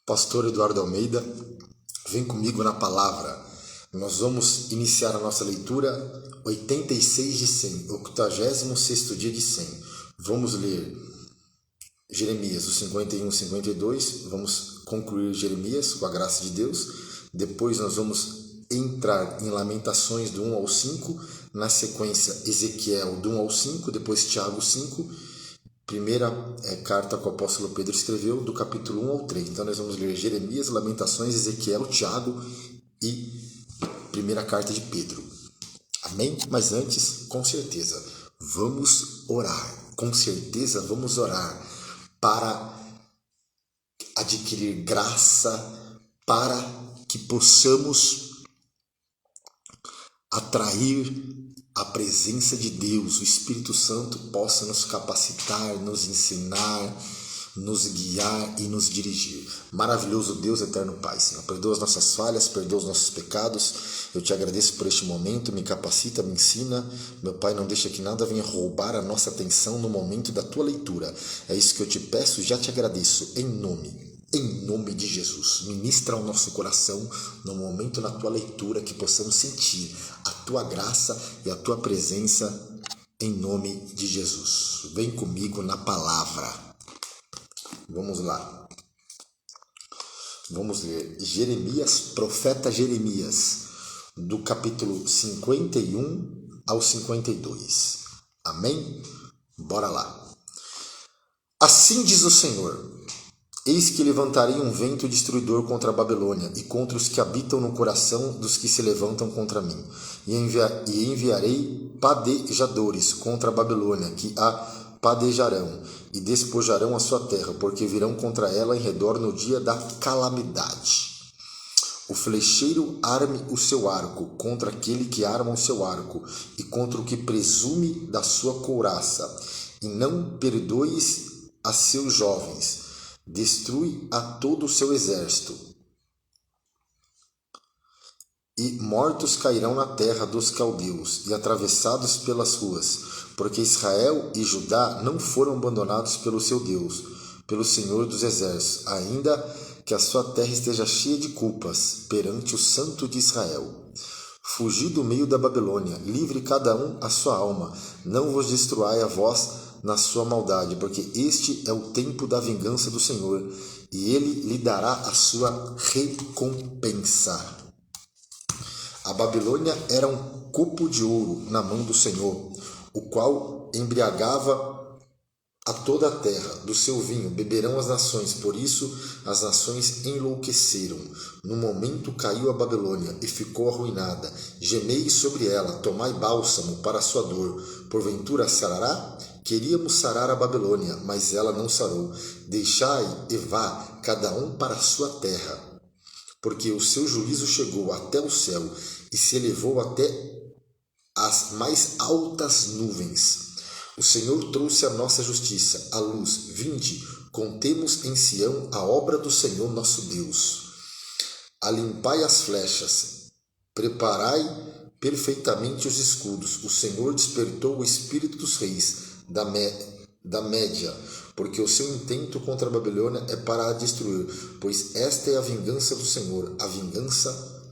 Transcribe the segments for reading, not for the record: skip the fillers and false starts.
Pastor Eduardo Almeida, vem comigo na palavra. Nós vamos iniciar a nossa leitura 86 de 100, 86º dia de 100. Vamos ler Jeremias, o 51 e 52, vamos concluir Jeremias com a graça de Deus. Depois nós vamos entrar em Lamentações do 1 ao 5, na sequência Ezequiel do 1 ao 5, depois Tiago 5, primeira carta que o apóstolo Pedro escreveu, do capítulo 1 ao 3. Então nós vamos ler Jeremias, Lamentações, Ezequiel, Tiago e primeira carta de Pedro. Amém? Mas antes, com certeza, vamos orar. Com certeza vamos orar para adquirir graça, para que possamos atrair a presença de Deus, o Espírito Santo possa nos capacitar, nos ensinar, nos guiar e nos dirigir. Maravilhoso Deus, eterno Pai, Senhor, perdoa as nossas falhas, perdoa os nossos pecados. Eu te agradeço por este momento, me capacita, me ensina. Meu Pai, não deixa que nada venha roubar a nossa atenção no momento da tua leitura. É isso que eu te peço, já te agradeço, em nome de Jesus. Ministra ao nosso coração no momento na tua leitura, que possamos sentir a tua graça e a tua presença em nome de Jesus. Vem comigo na palavra. Vamos lá. Vamos ler Jeremias, profeta Jeremias, do capítulo 51 ao 52. Amém? Bora lá. Assim diz o Senhor: eis que levantarei um vento destruidor contra a Babilônia e contra os que habitam no coração dos que se levantam contra mim. E enviarei padejadores contra a Babilônia, que a padejarão e despojarão a sua terra, porque virão contra ela em redor no dia da calamidade. O flecheiro arme o seu arco contra aquele que arma o seu arco, e contra o que presume da sua couraça, e não perdoes a seus jovens. Destrui a todo o seu exército, e mortos cairão na terra dos caldeus, e atravessados pelas ruas, porque Israel e Judá não foram abandonados pelo seu Deus, pelo Senhor dos exércitos, ainda que a sua terra esteja cheia de culpas perante o Santo de Israel. Fugi do meio da Babilônia, livre cada um a sua alma, não vos destruai a vós na sua maldade, porque este é o tempo da vingança do Senhor, e ele lhe dará a sua recompensa. A Babilônia era um copo de ouro na mão do Senhor, o qual embriagava a toda a terra. Do seu vinho beberão as nações, por isso as nações enlouqueceram. No momento caiu a Babilônia e ficou arruinada. Gemei sobre ela, tomai bálsamo para a sua dor. Porventura sarará? Queríamos sarar a Babilônia, mas ela não sarou. Deixai e vá, cada um para a sua terra, porque o seu juízo chegou até o céu e se elevou até as mais altas nuvens. O Senhor trouxe a nossa justiça, a luz. Vinde, contemos em Sião a obra do Senhor nosso Deus. Alimpai as flechas, preparai perfeitamente os escudos. O Senhor despertou o espírito dos reis da Média, porque o seu intento contra a Babilônia é para a destruir, pois esta é a vingança do Senhor, a vingança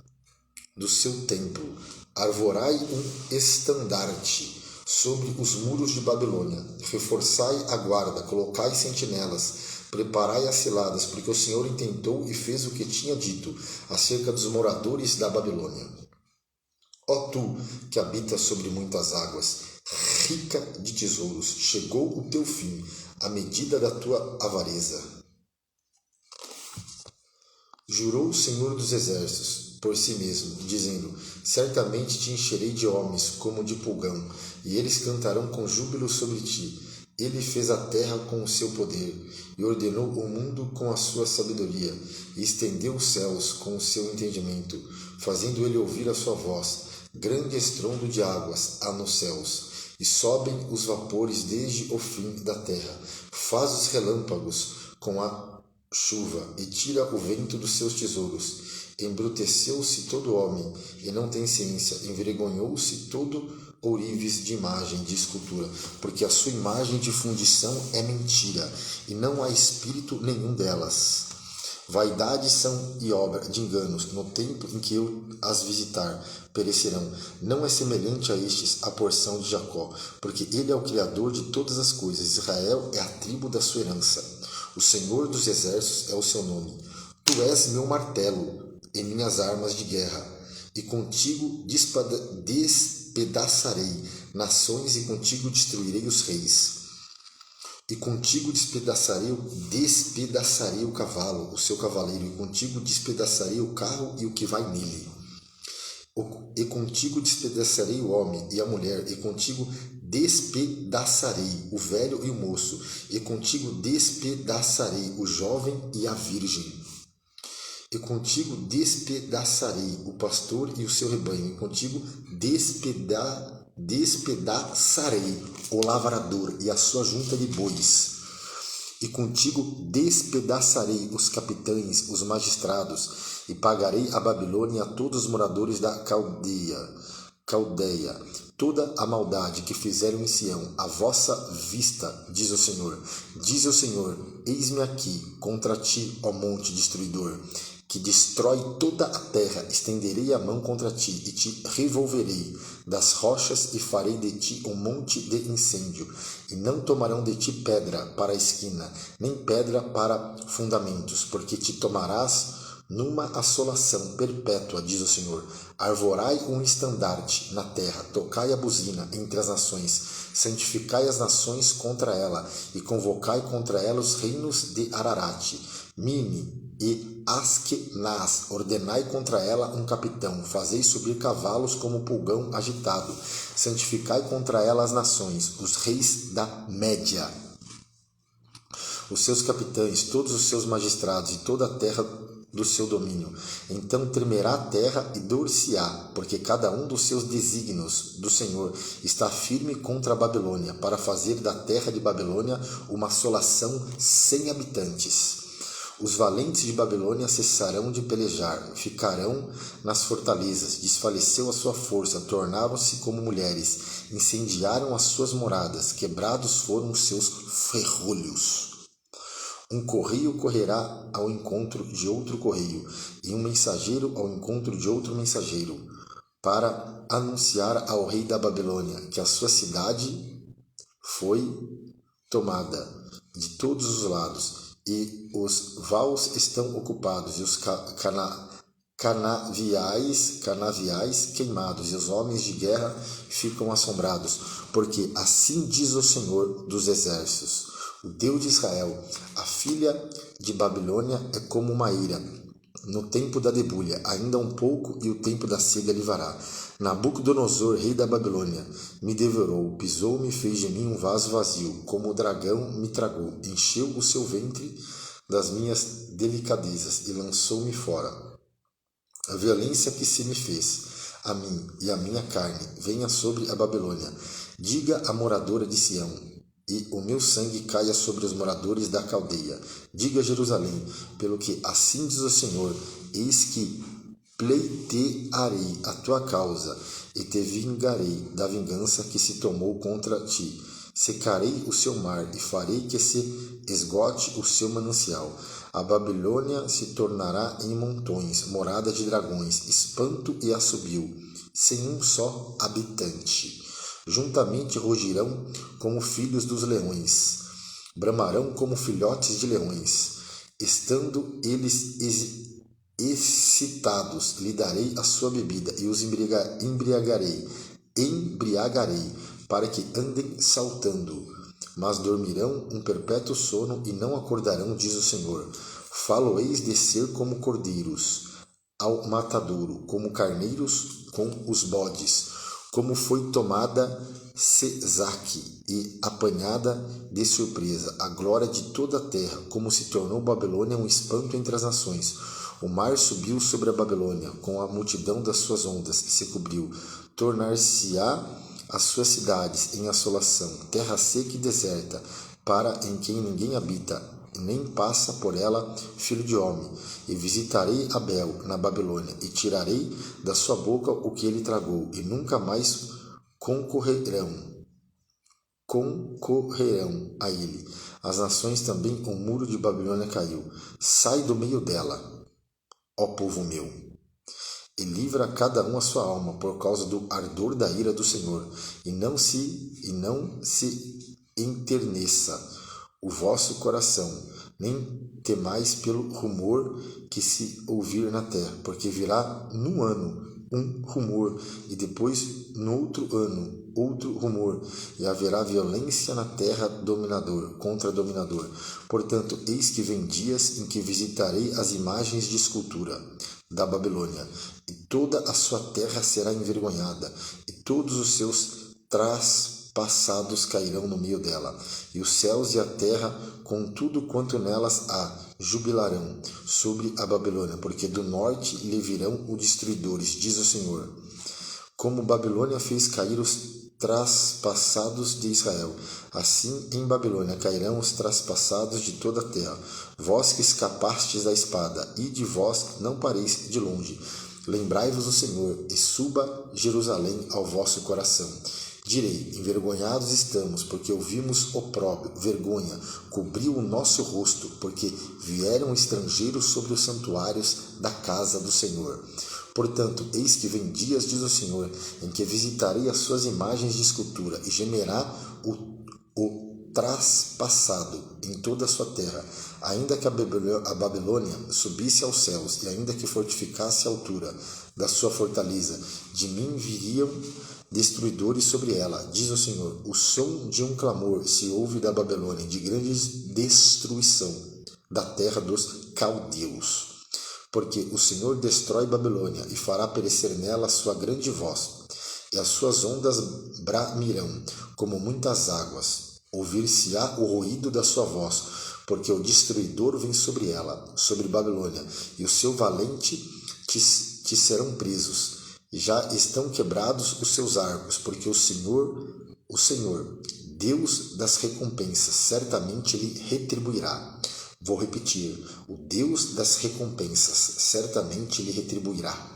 do seu templo. Arvorai um estandarte sobre os muros de Babilônia, reforçai a guarda, colocai sentinelas, preparai as ciladas, porque o Senhor intentou e fez o que tinha dito acerca dos moradores da Babilônia. Ó tu, que habitas sobre muitas águas, rica de tesouros, chegou o teu fim, a medida da tua avareza. Jurou o Senhor dos exércitos por si mesmo, dizendo: certamente te encherei de homens como de pulgão, e eles cantarão com júbilo sobre ti. Ele fez a terra com o seu poder, e ordenou o mundo com a sua sabedoria, e estendeu os céus com o seu entendimento, fazendo ele ouvir a sua voz. Grande estrondo de águas há nos céus, e sobem os vapores desde o fim da terra. Faz os relâmpagos com a chuva, e tira o vento dos seus tesouros. Embruteceu-se todo homem, e não tem ciência. Envergonhou-se todo ourives de imagem de escultura, porque a sua imagem de fundição é mentira, e não há espírito nenhum delas. Vaidade são e obra de enganos, no tempo em que eu as visitar, perecerão. Não é semelhante a estes a porção de Jacó, porque ele é o Criador de todas as coisas. Israel é a tribo da sua herança. O Senhor dos exércitos é o seu nome. Tu és meu martelo e minhas armas de guerra, e contigo despedaçarei nações, e contigo destruirei os reis. E contigo despedaçarei o cavalo, o seu cavaleiro, e contigo despedaçarei o carro e o que vai nele. E contigo despedaçarei o homem e a mulher, e contigo despedaçarei o velho e o moço, e contigo despedaçarei o jovem e a virgem. E contigo despedaçarei o pastor e o seu rebanho, e contigo despedaçarei o lavrador e a sua junta de bois. E contigo despedaçarei os capitães, os magistrados, e pagarei a Babilônia e a todos os moradores da Caldeia toda a maldade que fizeram em Sião, à vossa vista, diz o Senhor. Diz o Senhor: eis-me aqui contra ti, ó monte destruidor, que destrói toda a terra. Estenderei a mão contra ti e te revolverei das rochas, e farei de ti um monte de incêndio, e não tomarão de ti pedra para a esquina, nem pedra para fundamentos, porque te tomarás numa assolação perpétua, diz o Senhor. Arvorai um estandarte na terra, tocai a buzina entre as nações, santificai as nações contra ela, e convocai contra ela os reinos de Ararate, Mini e Askenaz. Ordenai contra ela um capitão, fazei subir cavalos como pulgão agitado, santificai contra ela as nações, os reis da Média, os seus capitães, todos os seus magistrados e toda a terra do seu domínio. Então tremerá a terra e dor-se-á, porque cada um dos seus desígnios do Senhor está firme contra a Babilônia, para fazer da terra de Babilônia uma assolação sem habitantes. Os valentes de Babilônia cessarão de pelejar, ficarão nas fortalezas. Desfaleceu a sua força, tornaram-se como mulheres, incendiaram as suas moradas, quebrados foram os seus ferrolhos. Um correio correrá ao encontro de outro correio, e um mensageiro ao encontro de outro mensageiro, para anunciar ao rei da Babilônia que a sua cidade foi tomada de todos os lados, e os vaus estão ocupados, e os canaviais queimados, e os homens de guerra ficam assombrados, porque assim diz o Senhor dos exércitos, o Deus de Israel: a filha de Babilônia é como uma eira no tempo da debulha, ainda um pouco e o tempo da cega livrará. Nabucodonosor, rei da Babilônia, me devorou, pisou-me e fez de mim um vaso vazio, como o dragão me tragou, encheu o seu ventre das minhas delicadezas e lançou-me fora. A violência que se me fez a mim e a minha carne venha sobre a Babilônia. Diga a moradora de Sião, e o meu sangue caia sobre os moradores da Caldeia. Diga a Jerusalém, pelo que assim diz o Senhor: eis que pleitearei a tua causa, e te vingarei da vingança que se tomou contra ti. Secarei o seu mar, e farei que se esgote o seu manancial. A Babilônia se tornará em montões, morada de dragões, espanto e assobio, sem um só habitante. Juntamente rugirão como filhos dos leões, bramarão como filhotes de leões. Estando eles excitados, lhe darei a sua bebida e os embriagarei, para que andem saltando. Mas dormirão um perpétuo sono e não acordarão, diz o Senhor. Falo-eis descer como cordeiros ao matadouro, como carneiros com os bodes. Como foi tomada Sesaque e apanhada de surpresa a glória de toda a terra, como se tornou Babilônia um espanto entre as nações. O mar subiu sobre a Babilônia, com a multidão das suas ondas se cobriu. Tornar-se-á as suas cidades em assolação, terra seca e deserta, para em quem ninguém habita, nem passa por ela filho de homem. E visitarei Abel na Babilônia, e tirarei da sua boca o que ele tragou, e nunca mais concorrerão a ele. As nações também, o muro de Babilônia caiu. Sai do meio dela, ó povo meu, e livra cada um a sua alma por causa do ardor da ira do Senhor, e não se enterneça o vosso coração, nem temais pelo rumor que se ouvir na terra, porque virá num ano um rumor, e depois no outro ano outro rumor, e haverá violência na terra contra dominador. Portanto, eis que vem dias em que visitarei as imagens de escultura da Babilônia, e toda a sua terra será envergonhada, e todos os seus trapassados cairão no meio dela, e os céus e a terra, com tudo quanto nelas há, jubilarão sobre a Babilônia, porque do norte lhe virão os destruidores, diz o Senhor. Como Babilônia fez cair os traspassados de Israel, assim em Babilônia cairão os traspassados de toda a terra. Vós que escapastes da espada, e de vós não pareis de longe. Lembrai-vos do Senhor, e suba Jerusalém ao vosso coração. Direi, envergonhados estamos, porque ouvimos opróbrio, vergonha, cobriu o nosso rosto, porque vieram estrangeiros sobre os santuários da casa do Senhor. Portanto, eis que vem dias, diz o Senhor, em que visitarei as suas imagens de escultura, e gemerá o traspassado em toda a sua terra, ainda que a Babilônia subisse aos céus, e ainda que fortificasse a altura da sua fortaleza, de mim viriam destruidores sobre ela, diz o Senhor. O som de um clamor se ouve da Babilônia, de grande destruição da terra dos caldeus. Porque o Senhor destrói Babilônia e fará perecer nela a sua grande voz, e as suas ondas bramirão como muitas águas. Ouvir-se-á o ruído da sua voz, porque o destruidor vem sobre ela, sobre Babilônia, e o seu valente te serão presos. Já estão quebrados os seus arcos, porque o Senhor, Deus das recompensas, certamente lhe retribuirá. Vou repetir, o Deus das recompensas certamente lhe retribuirá.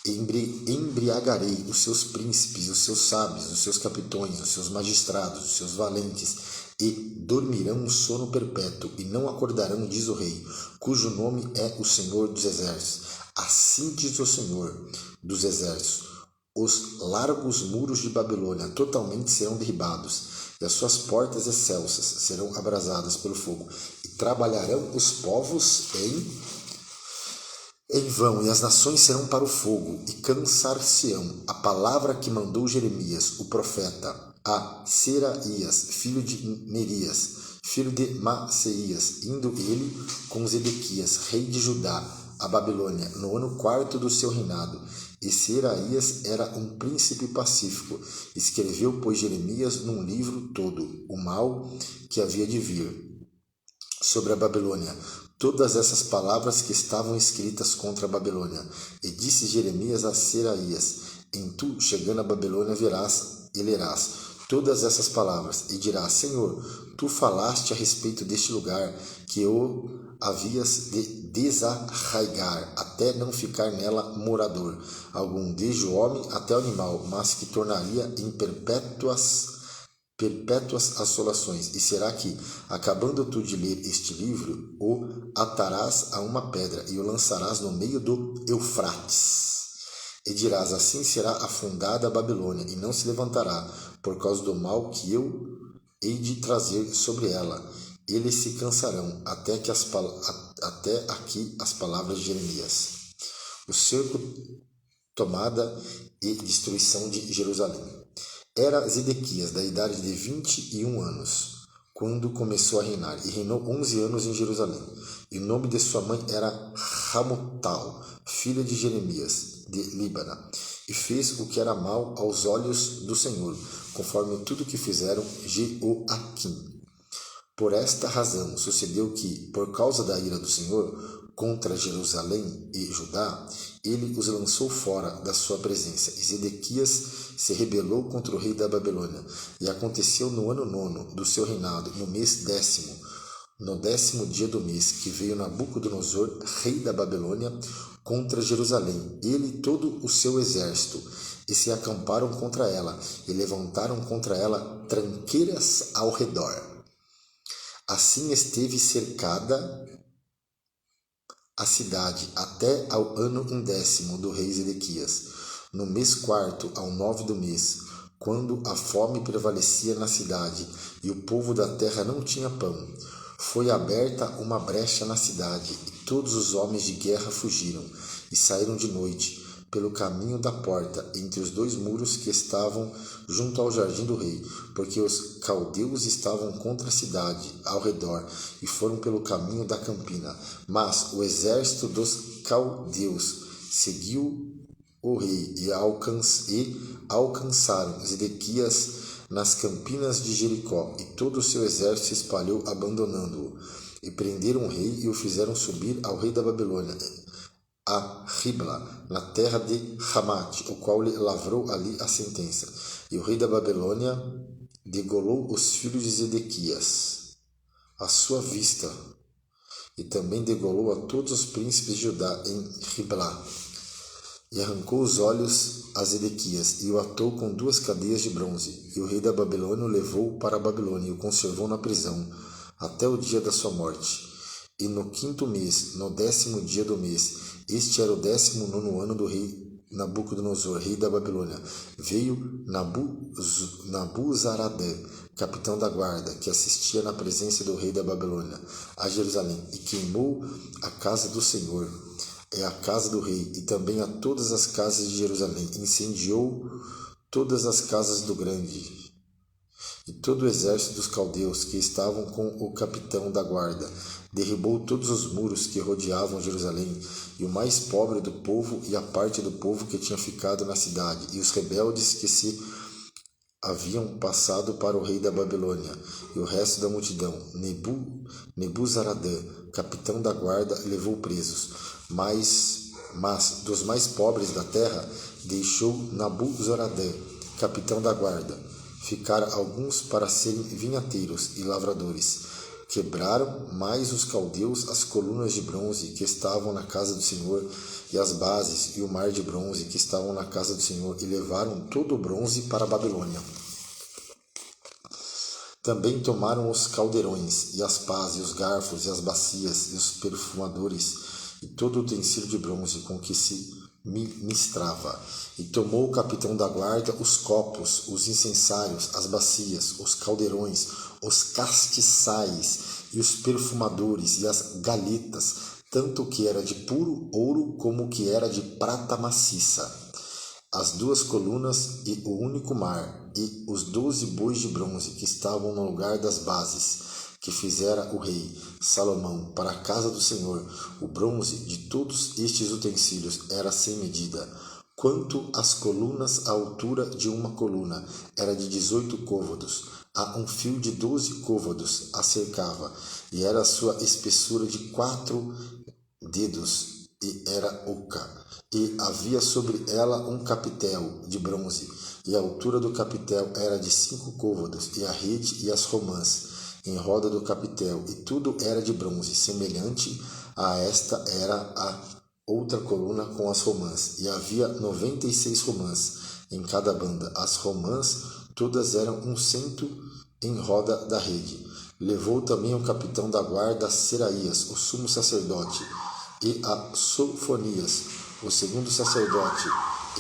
Embriagarei os seus príncipes, os seus sábios, os seus capitões, os seus magistrados, os seus valentes, e dormirão um sono perpétuo, e não acordarão, diz o rei, cujo nome é o Senhor dos Exércitos. Assim diz o Senhor dos Exércitos, os largos muros de Babilônia totalmente serão derribados, e as suas portas excelsas serão abrasadas pelo fogo, e trabalharão os povos em vão, e as nações serão para o fogo, e cansar-se-ão. A palavra que mandou Jeremias, o profeta, a Seraías, filho de Nerias, filho de Maceias, indo ele com Zedequias, rei de Judá, a Babilônia, no ano 4º do seu reinado. E Seraías era um príncipe pacífico. Escreveu, pois, Jeremias num livro todo o mal que havia de vir sobre a Babilônia, todas essas palavras que estavam escritas contra a Babilônia. E disse Jeremias a Seraías, em tu, chegando a Babilônia, verás e lerás todas essas palavras, e dirás, Senhor, tu falaste a respeito deste lugar, que o havias de desarraigar, até não ficar nela morador algum, desde o homem até o animal, mas que tornaria em perpétuas assolações. E será que, acabando tu de ler este livro, o atarás a uma pedra e o lançarás no meio do Eufrates? E dirás, assim será afundada a Babilônia, e não se levantará, por causa do mal que eu hei de trazer sobre ela. Eles se cansarão, até aqui as palavras de Jeremias. O cerco, tomada e destruição de Jerusalém. Era Zedequias, da idade de 21 anos, quando começou a reinar, e reinou 11 anos em Jerusalém. E o nome de sua mãe era Hamutal, filha de Jeremias, de Líbana, e fez o que era mal aos olhos do Senhor, conforme tudo que fizeram Jeoaquim. Por esta razão sucedeu que, por causa da ira do Senhor contra Jerusalém e Judá, ele os lançou fora da sua presença. E Zedequias se rebelou contra o rei da Babilônia. E aconteceu no ano 9º do seu reinado, no mês 10º, no 10º dia do mês, que veio Nabucodonosor, rei da Babilônia, contra Jerusalém, ele e todo o seu exército, e se acamparam contra ela, e levantaram contra ela tranqueiras ao redor. Assim esteve cercada a cidade até ao ano 10º do rei Zedequias, no mês 4º ao 9 do mês, quando a fome prevalecia na cidade e o povo da terra não tinha pão. Foi aberta uma brecha na cidade, e todos os homens de guerra fugiram, e saíram de noite, pelo caminho da porta, entre os 2 muros que estavam junto ao jardim do rei, porque os caldeus estavam contra a cidade, ao redor, e foram pelo caminho da campina. Mas o exército dos caldeus seguiu o rei, e alcançaram Zedequias nas campinas de Jericó, e todo o seu exército se espalhou, abandonando-o. E prenderam o rei e o fizeram subir ao rei da Babilônia, a Ribla, na terra de Ramate, o qual lhe lavrou ali a sentença. E o rei da Babilônia degolou os filhos de Zedequias à sua vista, e também degolou a todos os príncipes de Judá em Ribla. E arrancou os olhos a Zedequias, e o atou com 2 cadeias de bronze. E o rei da Babilônia o levou para a Babilônia, e o conservou na prisão, até o dia da sua morte. E no 5º mês, no 10º dia do mês, este era o 19º ano do rei Nabucodonosor, rei da Babilônia, veio Nabuzaradã, capitão da guarda, que assistia na presença do rei da Babilônia, a Jerusalém, e queimou a casa do Senhor, a casa do rei, e também a todas as casas de Jerusalém, incendiou todas as casas do grande, e todo o exército dos caldeus que estavam com o capitão da guarda, derribou todos os muros que rodeavam Jerusalém, e o mais pobre do povo e a parte do povo que tinha ficado na cidade, e os rebeldes que se haviam passado para o rei da Babilônia, e o resto da multidão. Nebuzaradã, capitão da guarda, levou presos, mas dos mais pobres da terra deixou Nabuzaradã, capitão da guarda. Ficaram alguns para serem vinhateiros e lavradores. Quebraram mais os caldeus as colunas de bronze que estavam na casa do Senhor, e as bases e o mar de bronze que estavam na casa do Senhor, e levaram todo o bronze para a Babilônia. Também tomaram os caldeirões, e as pás, e os garfos, e as bacias, e os perfumadores, e todo o utensílio de bronze com que se ministrava. E tomou o capitão da guarda os copos, os incensários, as bacias, os caldeirões, os castiçais, e os perfumadores, e as galetas, tanto o que era de puro ouro como o que era de prata maciça, as 2 colunas e o único mar, e os 12 bois de bronze que estavam no lugar das bases, que fizera o rei Salomão para a casa do Senhor. O bronze de todos estes utensílios era sem medida. Quanto às colunas, a altura de uma coluna era de 18 côvados, a um fio de 12 côvados a cercava, e era a sua espessura de 4 dedos, e era oca. E havia sobre ela um capitel de bronze, e a altura do capitel era de 5 côvados, e a rede e as romãs em roda do capitel, e tudo era de bronze. Semelhante a esta era a outra coluna com as romãs, e havia 96 romãs em cada banda. As romãs todas eram um cento em roda da rede. Levou também o capitão da guarda Seraías, o sumo sacerdote, e a Sofonias, o segundo sacerdote,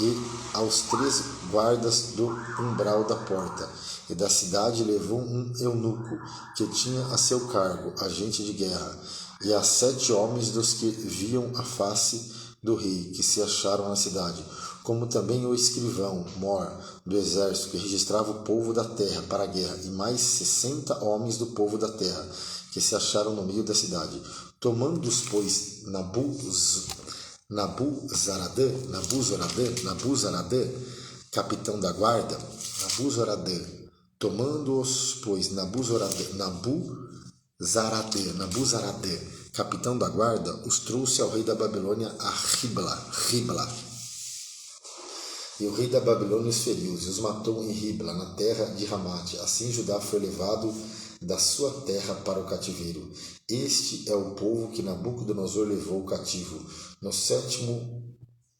e aos 3 guardas do umbral da porta e da cidade levou um eunuco que tinha a seu cargo agente de guerra, e a 7 homens dos que viam a face do rei, que se acharam na cidade, como também o escrivão mor do exército que registrava o povo da terra para a guerra, e mais 60 homens do povo da terra que se acharam no meio da cidade. Tomando-os, pois, Nabuzaradã, capitão da guarda, Tomando-os, pois, Nabuzaradã, capitão da guarda, os trouxe ao rei da Babilônia a Ribla. E o rei da Babilônia os feriu e os matou em Ribla, na terra de Ramate. Assim Judá foi levado da sua terra para o cativeiro. Este é o povo que Nabucodonosor levou cativo no 7º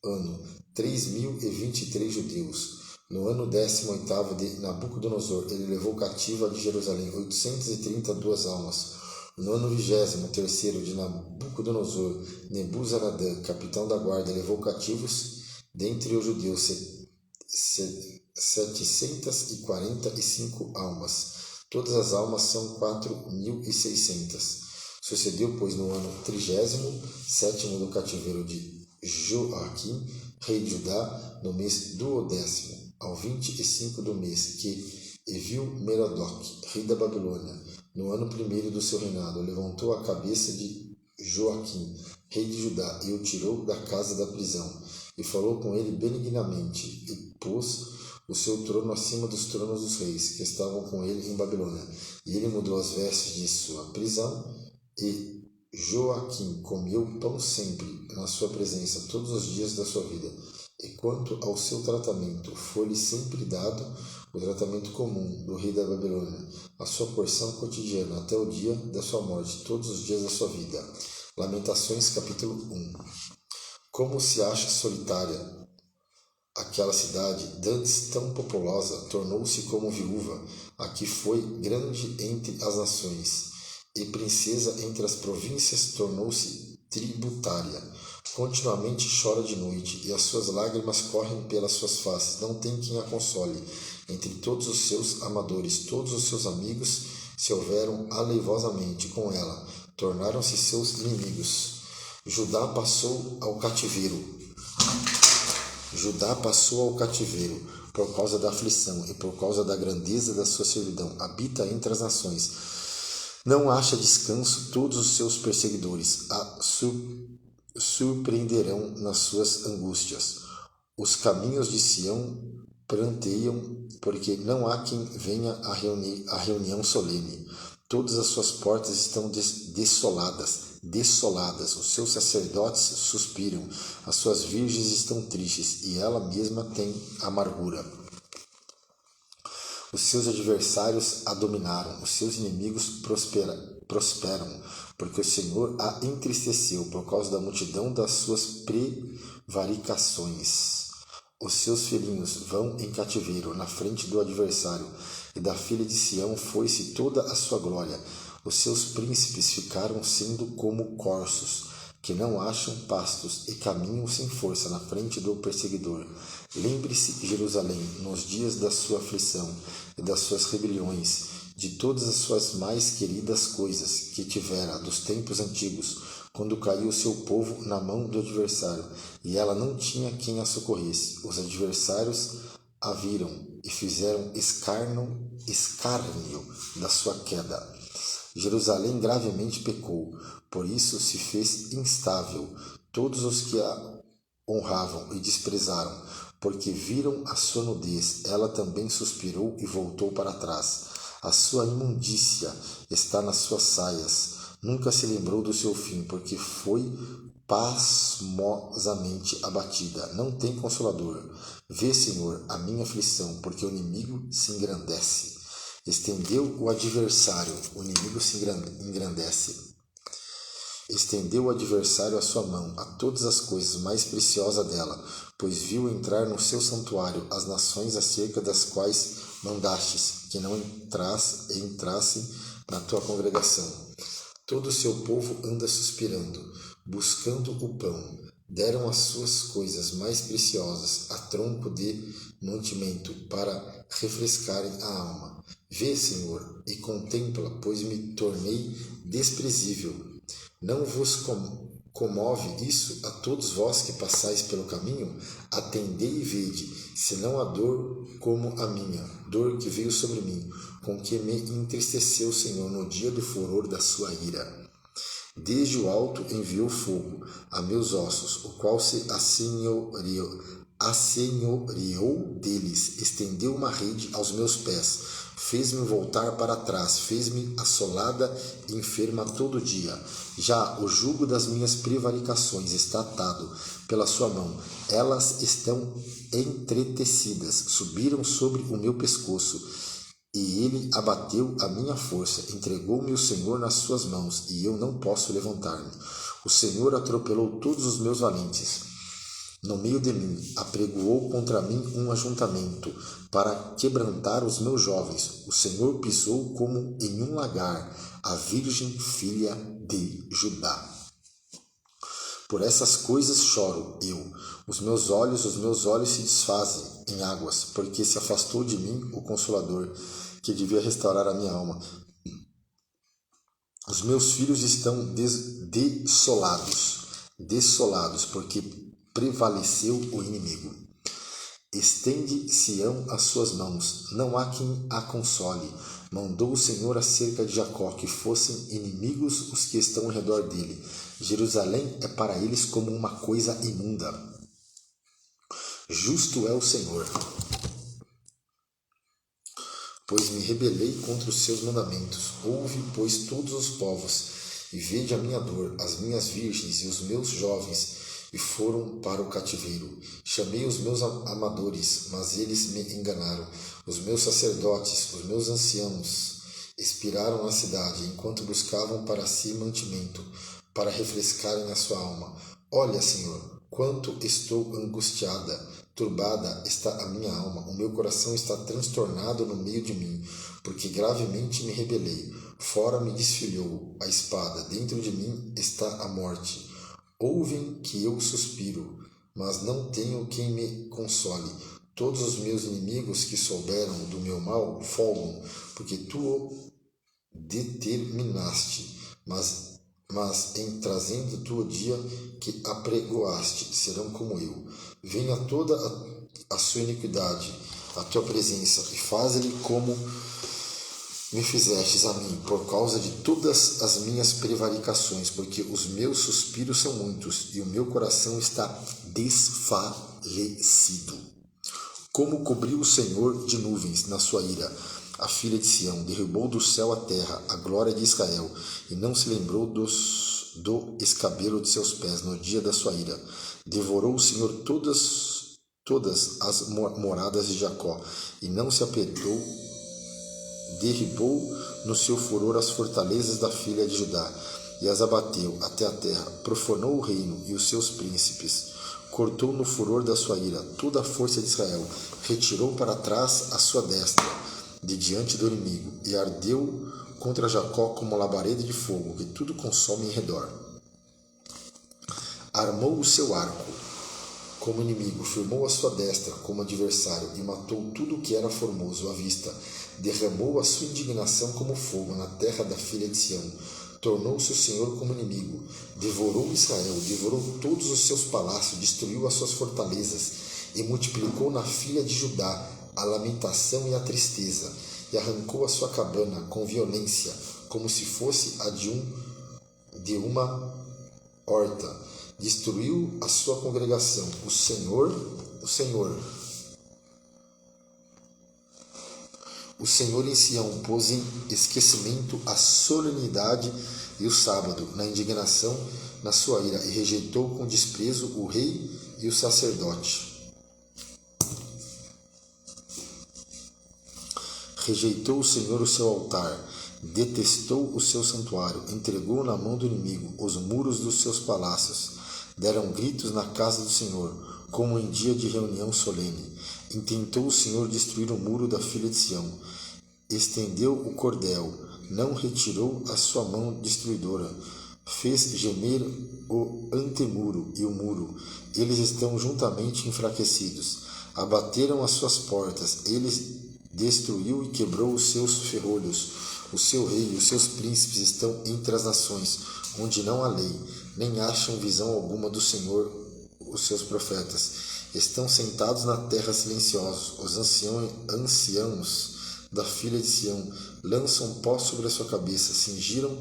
ano 3.023 judeus. No ano 18º de Nabucodonosor, ele levou cativa de Jerusalém 832 almas. No ano 23º de Nabucodonosor, Nebuzaradã, capitão da guarda, levou cativos dentre os judeus 745 almas. Todas as almas são 4.600. Sucedeu, pois, no ano 37º do cativeiro de Joaquim, rei de Judá, no mês 12º, ao 25 do mês, que Evil-Merodach, rei da Babilônia, no ano 1º do seu reinado, levantou a cabeça de Joaquim, rei de Judá, e o tirou da casa da prisão, e falou com ele benignamente, e pôs o seu trono acima dos tronos dos reis, que estavam com ele em Babilônia. E ele mudou as vestes de sua prisão, e Joaquim comeu pão sempre na sua presença todos os dias da sua vida. E quanto ao seu tratamento, foi-lhe sempre dado o tratamento comum do rei da Babilônia, a sua porção cotidiana até o dia da sua morte, todos os dias da sua vida. Lamentações, capítulo 1. Como se acha solitária aquela cidade, dantes tão populosa, tornou-se como viúva, a que foi grande entre as nações, e princesa entre as províncias, tornou-se tributária. Continuamente chora de noite, e as suas lágrimas correm pelas suas faces. Não tem quem a console. Entre todos os seus amadores, todos os seus amigos se houveram aleivosamente com ela, tornaram-se seus inimigos. Judá passou ao cativeiro por causa da aflição e por causa da grandeza da sua servidão. Habita entre as nações. Não acha descanso, todos os seus perseguidores a surpreenderão nas suas angústias. Os caminhos de Sião pranteiam, porque não há quem venha à reunião solene. Todas as suas portas estão desoladas. Os seus sacerdotes suspiram, as suas virgens estão tristes, e ela mesma tem amargura. Os seus adversários a dominaram, os seus inimigos prosperam, porque o Senhor a entristeceu por causa da multidão das suas prevaricações. Os seus filhinhos vão em cativeiro na frente do adversário, e da filha de Sião foi-se toda a sua glória. Os seus príncipes ficaram sendo como corços, que não acham pastos e caminham sem força na frente do perseguidor. Lembre-se, Jerusalém, nos dias da sua aflição e das suas rebeliões, de todas as suas mais queridas coisas que tivera dos tempos antigos, quando caiu o seu povo na mão do adversário, e ela não tinha quem a socorresse. Os adversários a viram e fizeram escárnio da sua queda. Jerusalém gravemente pecou, por isso se fez instável. Todos os que a honravam e desprezaram, porque viram a sua nudez. Ela também suspirou e voltou para trás. A sua imundícia está nas suas saias. Nunca se lembrou do seu fim, porque foi pasmosamente abatida. Não tem consolador. Vê, Senhor, a minha aflição, porque o inimigo se engrandece. Estendeu o adversário, o inimigo se engrandece. Estendeu o adversário a sua mão, a todas as coisas mais preciosas dela, pois viu entrar no seu santuário as nações acerca das quais mandastes, que não entrassem na tua congregação. Todo o seu povo anda suspirando, buscando o pão. Deram as suas coisas mais preciosas a tronco de mantimento para refrescarem a alma. Vê, Senhor, e contempla, pois me tornei desprezível. Não vos comove isso a todos vós que passais pelo caminho? Atendei e vede, se não há dor como a minha, dor que veio sobre mim, com que me entristeceu o Senhor no dia do furor da sua ira. Desde o alto enviou fogo a meus ossos, o qual se assenhoreou deles, estendeu uma rede aos meus pés, fez-me voltar para trás, fez-me assolada e enferma todo dia. Já o jugo das minhas prevaricações está atado pela sua mão, elas estão entretecidas, subiram sobre o meu pescoço, e ele abateu a minha força, entregou-me o Senhor nas suas mãos, e eu não posso levantar-me. O Senhor atropelou todos os meus valentes. no meio de mim, apregoou contra mim um ajuntamento, para quebrantar os meus jovens. O Senhor pisou como em um lagar a virgem filha de Judá. Por essas coisas choro eu. Os meus olhos se desfazem em águas, porque se afastou de mim o Consolador, que devia restaurar a minha alma. Os meus filhos estão desolados, porque prevaleceu o inimigo. Estende Sião as suas mãos, não há quem a console. Mandou o Senhor acerca de Jacó, que fossem inimigos os que estão ao redor dele. Jerusalém é para eles como uma coisa imunda. Justo é o Senhor, pois me rebelei contra os seus mandamentos. Ouve, pois, todos os povos, e vede a minha dor. As minhas virgens e os meus jovens e foram para o cativeiro. Chamei os meus amadores, mas eles me enganaram. Os meus sacerdotes, os meus anciãos, expiraram na cidade, enquanto buscavam para si mantimento, para refrescarem a sua alma. Olha, Senhor, quanto estou angustiada, turbada está a minha alma. O meu coração está transtornado no meio de mim, porque gravemente me rebelei. Fora me desfilhou a espada, dentro de mim está a morte. Ouvem que eu suspiro, mas não tenho quem me console. Todos os meus inimigos que souberam do meu mal folgam, porque tu o determinaste, mas em trazendo tu o dia que apregoaste, serão como eu. Venha toda a sua iniquidade à tua presença, e faze-lhe como me fizestes a mim, por causa de todas as minhas prevaricações, porque os meus suspiros são muitos, e o meu coração está desfalecido. Como cobriu o Senhor de nuvens na sua ira a filha de Sião, derrubou do céu a terra, a glória de Israel, e não se lembrou do escabelo de seus pés no dia da sua ira. Devorou o Senhor todas as moradas de Jacó, e não se apetou. Derribou no seu furor as fortalezas da filha de Judá, e as abateu até a terra. Profanou o reino e os seus príncipes. Cortou no furor da sua ira toda a força de Israel. Retirou para trás a sua destra de diante do inimigo, e ardeu contra Jacó como labareda de fogo, que tudo consome em redor. Armou o seu arco como inimigo, firmou a sua destra como adversário, e matou tudo o que era formoso à vista. Derramou a sua indignação como fogo na terra da filha de Sião. Tornou-se o Senhor como inimigo. Devorou Israel, devorou todos os seus palácios, destruiu as suas fortalezas, e multiplicou na filha de Judá a lamentação e a tristeza, e arrancou a sua cabana com violência, como se fosse a de uma horta. Destruiu a sua congregação. O Senhor em Sião pôs em esquecimento a solenidade e o sábado, na indignação, na sua ira, e rejeitou com desprezo o rei e o sacerdote. Rejeitou o Senhor o seu altar, detestou o seu santuário, entregou na mão do inimigo os muros dos seus palácios. Deram gritos na casa do Senhor, como em dia de reunião solene. Intentou o Senhor destruir o muro da filha de Sião. Estendeu o cordel, não retirou a sua mão destruidora. Fez gemer o antemuro e o muro. Eles estão juntamente enfraquecidos. Abateram as suas portas. Eles destruiu e quebrou os seus ferrolhos. O seu rei e os seus príncipes estão entre as nações, onde não há lei, nem acham visão alguma do Senhor. Os seus profetas estão sentados na terra silenciosos. Os anciãos da filha de Sião lançam pó sobre a sua cabeça, cingiram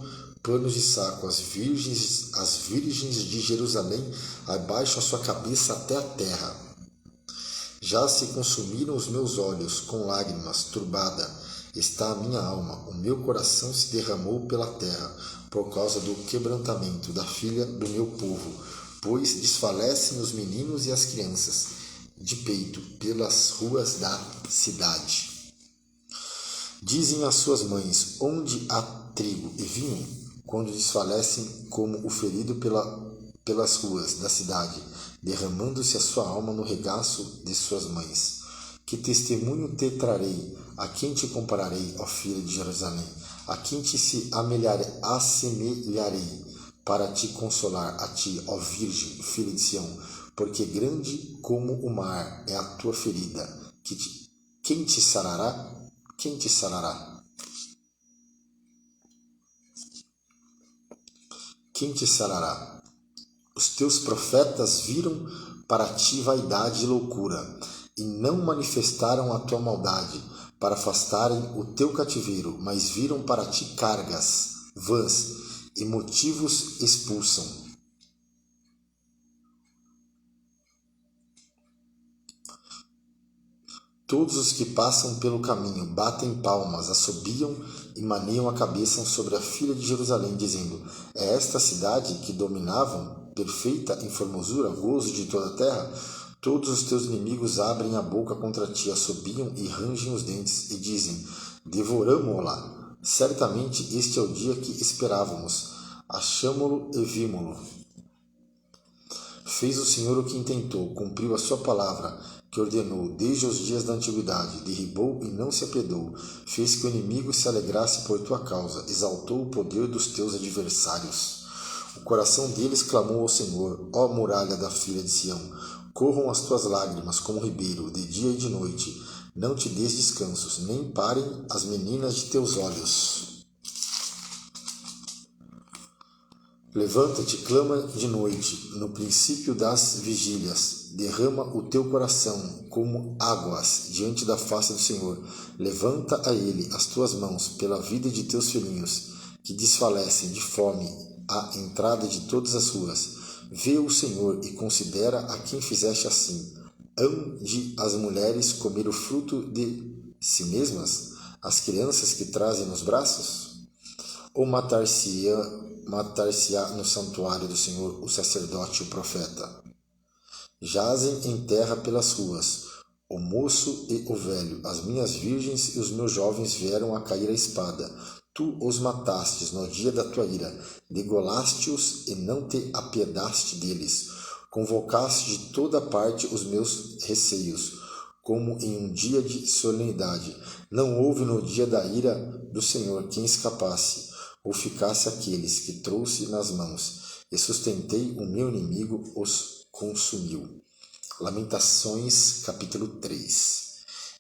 panos de saco. As virgens de Jerusalém abaixam a sua cabeça até a terra. Já se consumiram os meus olhos com lágrimas, turbada está a minha alma. O meu coração se derramou pela terra, por causa do quebrantamento da filha do meu povo, pois desfalecem os meninos e as crianças de peito pelas ruas da cidade. Dizem às suas mães: onde há trigo e vinho? Quando desfalecem como o ferido pela pelas ruas da cidade, derramando-se a sua alma no regaço de suas mães. Que testemunho te trarei? A quem te compararei, ó filha de Jerusalém? A quem te assemelharei para te consolar, a ti, ó Virgem, filha de Sião? Porque grande como o mar é a tua ferida. Quem te sarará? Quem te sarará? Quem te sarará? Os teus profetas viram para ti vaidade e loucura, e não manifestaram a tua maldade para afastarem o teu cativeiro, mas viram para ti cargas, vãs e motivos expulsam. Todos os que passam pelo caminho batem palmas, assobiam e maneiam a cabeça sobre a filha de Jerusalém, dizendo: é esta cidade que dominavam, perfeita em formosura, gozo de toda a terra? Todos os teus inimigos abrem a boca contra ti, assobiam e rangem os dentes, e dizem: devoramo-la. Certamente este é o dia que esperávamos, achámo-lo e vimo-lo. Fez o Senhor o que intentou, cumpriu a sua palavra, que ordenou desde os dias da antiguidade, derribou e não se apedou, fez que o inimigo se alegrasse por tua causa, exaltou o poder dos teus adversários. O coração deles clamou ao Senhor: ó muralha da filha de Sião, corram as tuas lágrimas como um ribeiro, de dia e de noite, não te des descansos, nem parem as meninas de teus olhos. Levanta-te, clama de noite, no princípio das vigílias. Derrama o teu coração como águas diante da face do Senhor. Levanta a Ele as tuas mãos pela vida de teus filhinhos, que desfalecem de fome à entrada de todas as ruas. Vê o Senhor e considera a quem fizeste assim. Hão de as mulheres comer o fruto de si mesmas, as crianças que trazem nos braços? Ou matar-se-á no santuário do Senhor o sacerdote e o profeta? Jazem em terra pelas ruas, o moço e o velho, as minhas virgens e os meus jovens vieram a cair à espada. Tu os matastes no dia da tua ira, degolaste-os e não te apiedaste deles. Convocaste de toda parte os meus receios, como em um dia de solenidade. Não houve no dia da ira do Senhor quem escapasse, ou ficasse aqueles que trouxe nas mãos, e sustentei o meu inimigo, os consumiu. Lamentações, capítulo 3.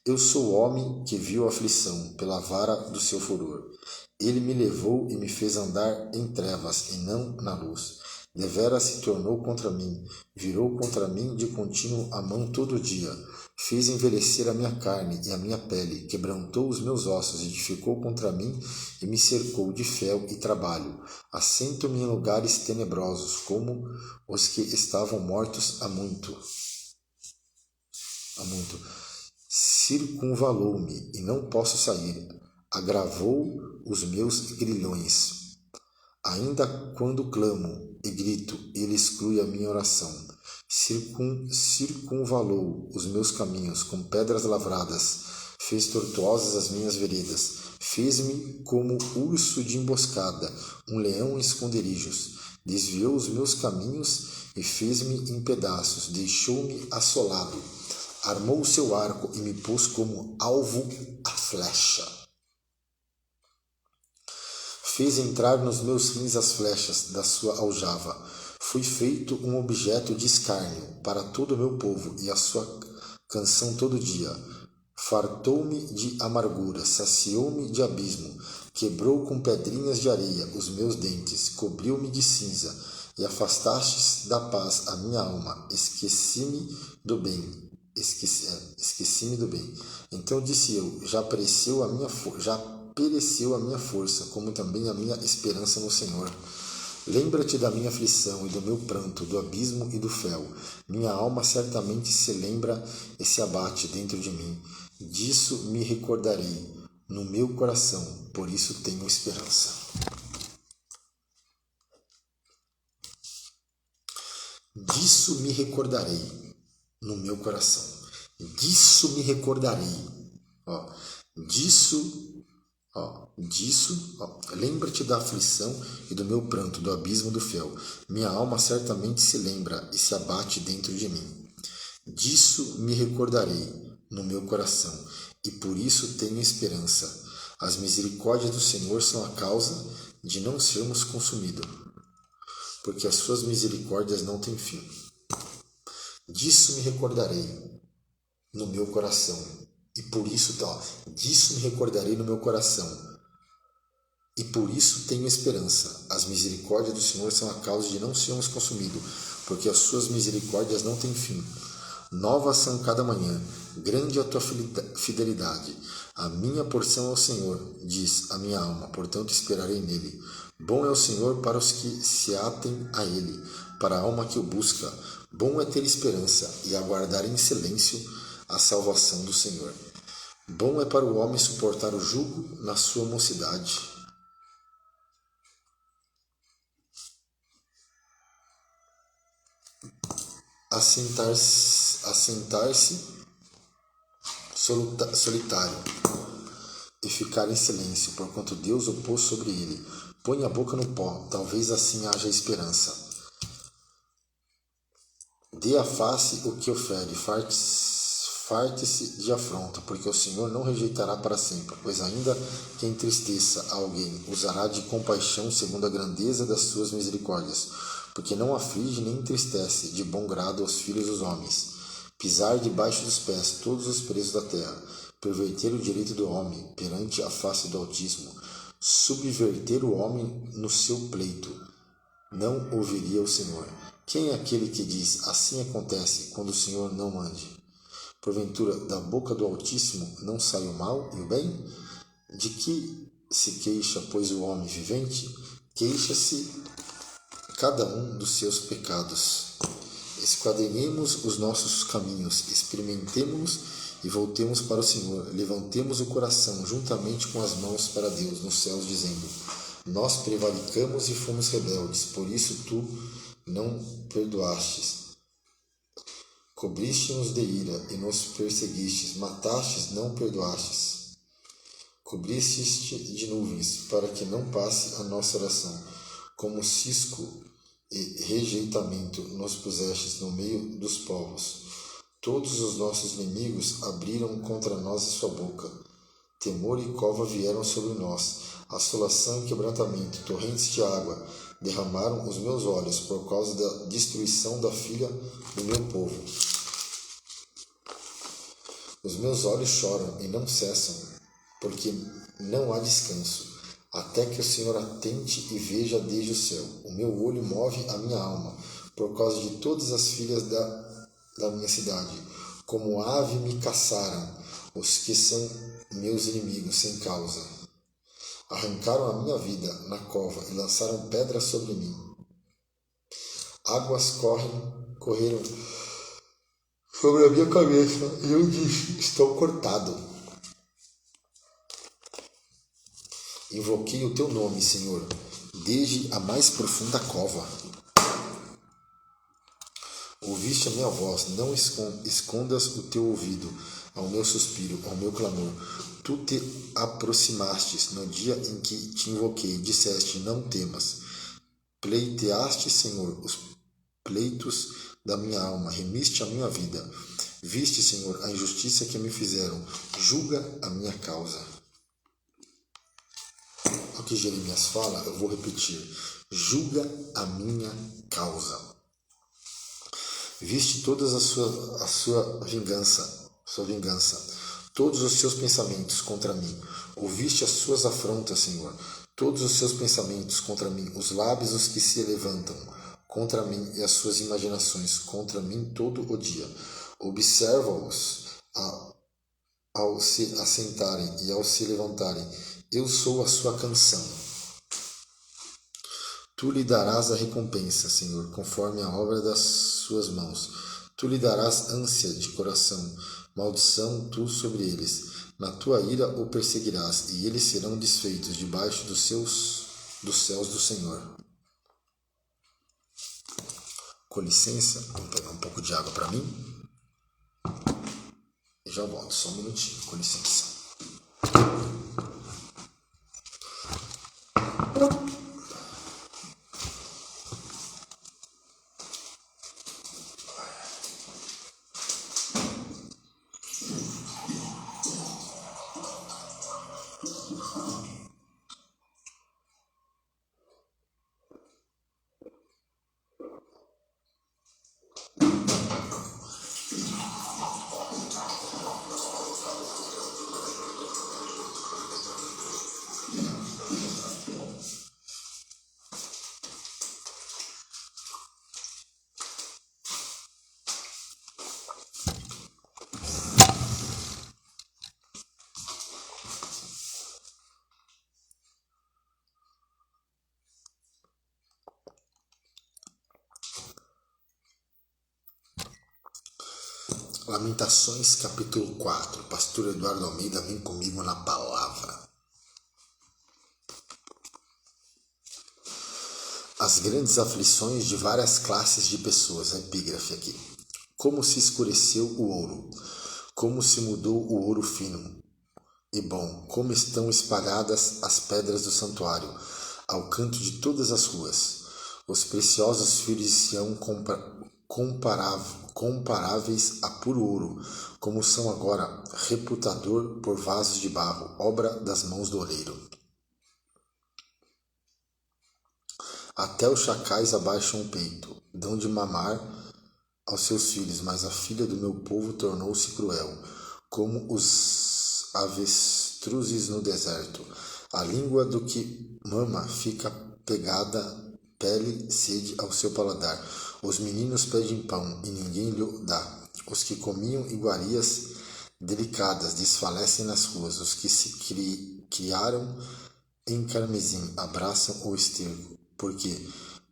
Eu sou o homem que viu a aflição pela vara do seu furor. Ele me levou e me fez andar em trevas e não na luz. Deveras se tornou contra mim, virou contra mim de contínuo a mão todo dia. Fez envelhecer a minha carne e a minha pele, quebrantou os meus ossos, edificou contra mim e me cercou de fel e trabalho. Assento-me em lugares tenebrosos, como os que estavam mortos há muito. Circunvalou-me e não posso sair. Agravou os meus grilhões. Ainda quando clamo e grito, ele exclui a minha oração. Circunvalou os meus caminhos com pedras lavradas, fez tortuosas as minhas veredas, fez-me como urso de emboscada, um leão em esconderijos, desviou os meus caminhos e fez-me em pedaços, deixou-me assolado, armou o seu arco e me pôs como alvo a flecha. Fez entrar nos meus rins as flechas da sua aljava. Fui feito um objeto de escárnio para todo o meu povo e a sua canção todo dia. Fartou-me de amargura, saciou-me de abismo, quebrou com pedrinhas de areia os meus dentes, cobriu-me de cinza e afastastes da paz a minha alma. Esqueci-me do bem. Então disse eu: já pereceu a minha força, como também a minha esperança no Senhor. Lembra-te da minha aflição e do meu pranto, do abismo e do fel. Minha alma certamente se lembra e se abate dentro de mim. Disso me recordarei no meu coração, por isso tenho esperança. Disso me recordarei no meu coração. Disso me recordarei. Disso Lembra-te da aflição e do meu pranto, do abismo do fel. Minha alma certamente se lembra e se abate dentro de mim. Disso me recordarei no meu coração, e por isso tenho esperança. As misericórdias do Senhor são a causa de não sermos consumidos, porque as suas misericórdias não têm fim. Disso me recordarei no meu coração, e por isso disso me recordarei no meu coração, e por isso tenho esperança. As misericórdias do Senhor são a causa de não sermos consumidos, porque as suas misericórdias não têm fim. Novas são cada manhã, grande é a tua fidelidade. A minha porção é o Senhor, diz a minha alma, portanto esperarei nele. Bom é o Senhor para os que se atem a ele, para a alma que o busca. Bom é ter esperança e aguardar em silêncio a salvação do Senhor. Bom é para o homem suportar o jugo na sua mocidade. Assentar-se solitário e ficar em silêncio, porquanto Deus o pôs sobre ele. Põe a boca no pó, talvez assim haja esperança. Dê à face o que ofere, farte-se de afronta, porque o Senhor não rejeitará para sempre, pois ainda que entristeça a alguém, usará de compaixão segundo a grandeza das suas misericórdias, porque não aflige nem entristece de bom grado aos filhos dos homens. Pisar debaixo dos pés todos os presos da terra, perverter o direito do homem perante a face do Altíssimo, subverter o homem no seu pleito, não ouviria o Senhor. Quem é aquele que diz, assim acontece, quando o Senhor não mande? Porventura, da boca do Altíssimo não sai o mal e o bem? De que se queixa, pois, o homem vivente? Queixa-se cada um dos seus pecados. Esquadrinhemos os nossos caminhos, experimentemo-los e voltemos para o Senhor. Levantemos o coração juntamente com as mãos para Deus nos céus, dizendo: nós prevaricamos e fomos rebeldes, por isso tu não perdoastes. Cobriste-nos de ira e nos perseguistes, matastes, não perdoastes. Cobriste de nuvens, para que não passe a nossa oração. Como cisco e rejeitamento nos pusestes no meio dos povos. Todos os nossos inimigos abriram contra nós a sua boca. Temor e cova vieram sobre nós. Assolação e quebrantamento, torrentes de água, derramaram os meus olhos por causa da destruição da filha do meu povo. Os meus olhos choram e não cessam, porque não há descanso, até que o Senhor atente e veja desde o céu. O meu olho move a minha alma, por causa de todas as filhas da minha cidade. Como ave me caçaram os que são meus inimigos sem causa. Arrancaram a minha vida na cova e lançaram pedras sobre mim. Águas correram sobre a minha cabeça e eu disse: estou cortado. Invoquei o teu nome, Senhor, desde a mais profunda cova. Ouviste a minha voz, não escondas o teu ouvido ao meu suspiro, ao meu clamor. Tu te aproximastes no dia em que te invoquei, disseste: não temas. Pleiteaste, Senhor, os pleitos da minha alma, remiste a minha vida. Viste, Senhor, a injustiça que me fizeram, julga a minha causa. O que Jeremias fala, eu vou repetir: julga a minha causa. Viste todas a sua vingança, todos os seus pensamentos contra mim. Ouviste as suas afrontas, Senhor, todos os seus pensamentos contra mim, os lábios os que se levantam contra mim e as suas imaginações contra mim todo o dia. Observa-os ao se assentarem e ao se levantarem. Eu sou a sua canção. Tu lhe darás a recompensa, Senhor, conforme a obra das suas mãos. Tu lhe darás ânsia de coração, maldição tu sobre eles. Na tua ira o perseguirás, e eles serão desfeitos debaixo dos céus do Senhor. Com licença, vou pegar um pouco de água para mim. E já volto, só um minutinho, com licença. Lamentações, capítulo 4. Pastor Eduardo Almeida, vem comigo na palavra. As grandes aflições de várias classes de pessoas. A epígrafe aqui. Como se escureceu o ouro, como se mudou o ouro fino e bom, como estão espalhadas as pedras do santuário, ao canto de todas as ruas. Os preciosos filhos de Sião comparáveis a puro ouro, como são agora, reputador por vasos de barro, obra das mãos do oleiro. Até os chacais abaixam o peito, dão de mamar aos seus filhos, mas a filha do meu povo tornou-se cruel, como os avestruzes no deserto. A língua do que mama fica pegada, pele sede ao seu paladar. Os meninos pedem pão e ninguém lhe dá. Os que comiam iguarias delicadas desfalecem nas ruas. Os que se criaram em carmesim abraçam o esterco, porque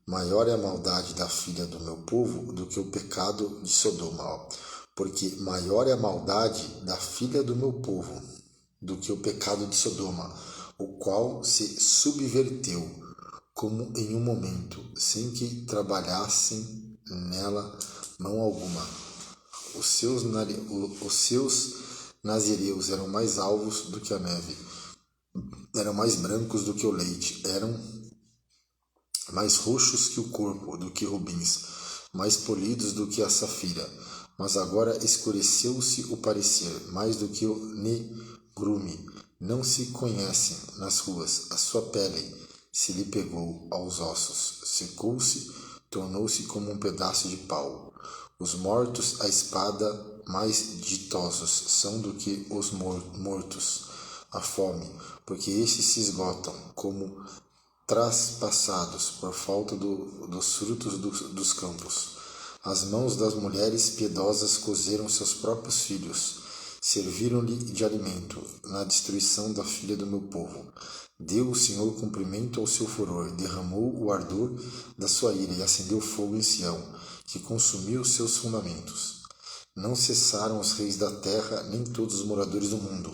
maior é a maldade da filha do meu povo do que o pecado de Sodoma. Porque maior é a maldade da filha do meu povo do que o pecado de Sodoma, o qual se subverteu como em um momento, sem que trabalhassem nela mão alguma. Os seus nazireus eram mais alvos do que a neve, eram mais brancos do que o leite, eram mais roxos que o corpo, do que rubins, mais polidos do que a safira. Mas agora escureceu-se o parecer, mais do que o negrume. Não se conhecem nas ruas. A sua pele se lhe pegou aos ossos, secou-se, tornou-se como um pedaço de pau. Os mortos à espada mais ditosos são do que os mortos à fome, porque estes se esgotam como traspassados por falta dos frutos dos campos. As mãos das mulheres piedosas cozeram seus próprios filhos, serviram-lhe de alimento na destruição da filha do meu povo. Deu o Senhor cumprimento ao seu furor, derramou o ardor da sua ira e acendeu fogo em Sião, que consumiu seus fundamentos. Não cessaram os reis da terra, nem todos os moradores do mundo,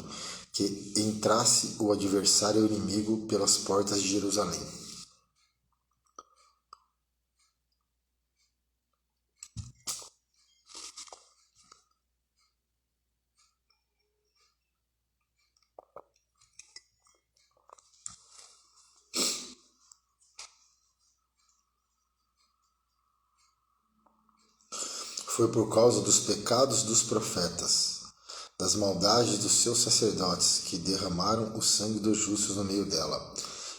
que entrasse o adversário e o inimigo pelas portas de Jerusalém. Foi por causa dos pecados dos profetas, das maldades dos seus sacerdotes, que derramaram o sangue dos justos no meio dela.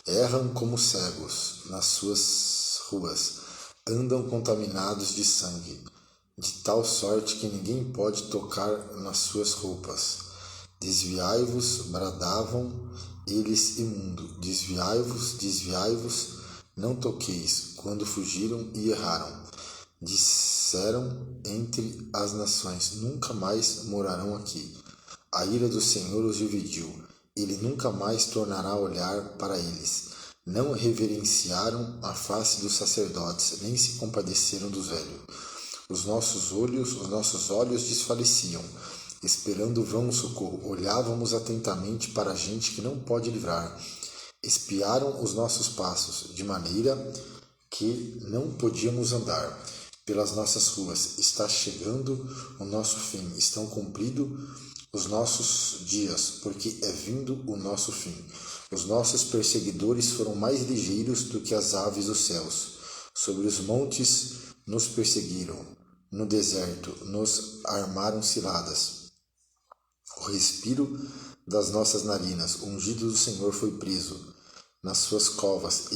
Erram como cegos nas suas ruas, andam contaminados de sangue, de tal sorte que ninguém pode tocar nas suas roupas. Desviai-vos, bradavam eles imundo, desviai-vos, desviai-vos, não toqueis, quando fugiram e erraram. Disseram entre as nações, nunca mais morarão aqui. A ira do Senhor os dividiu, ele nunca mais tornará a olhar para eles. Não reverenciaram a face dos sacerdotes, nem se compadeceram dos velhos. Os nossos olhos desfaleciam, esperando vão socorro. Olhávamos atentamente para a gente que não pode livrar. Espiaram os nossos passos, de maneira que não podíamos andar pelas nossas ruas. Está chegando o nosso fim, estão cumpridos os nossos dias, porque é vindo o nosso fim. Os nossos perseguidores foram mais ligeiros do que as aves dos céus. Sobre os montes nos perseguiram, no deserto nos armaram ciladas. O respiro das nossas narinas, o ungido do Senhor foi preso. Nas suas covas,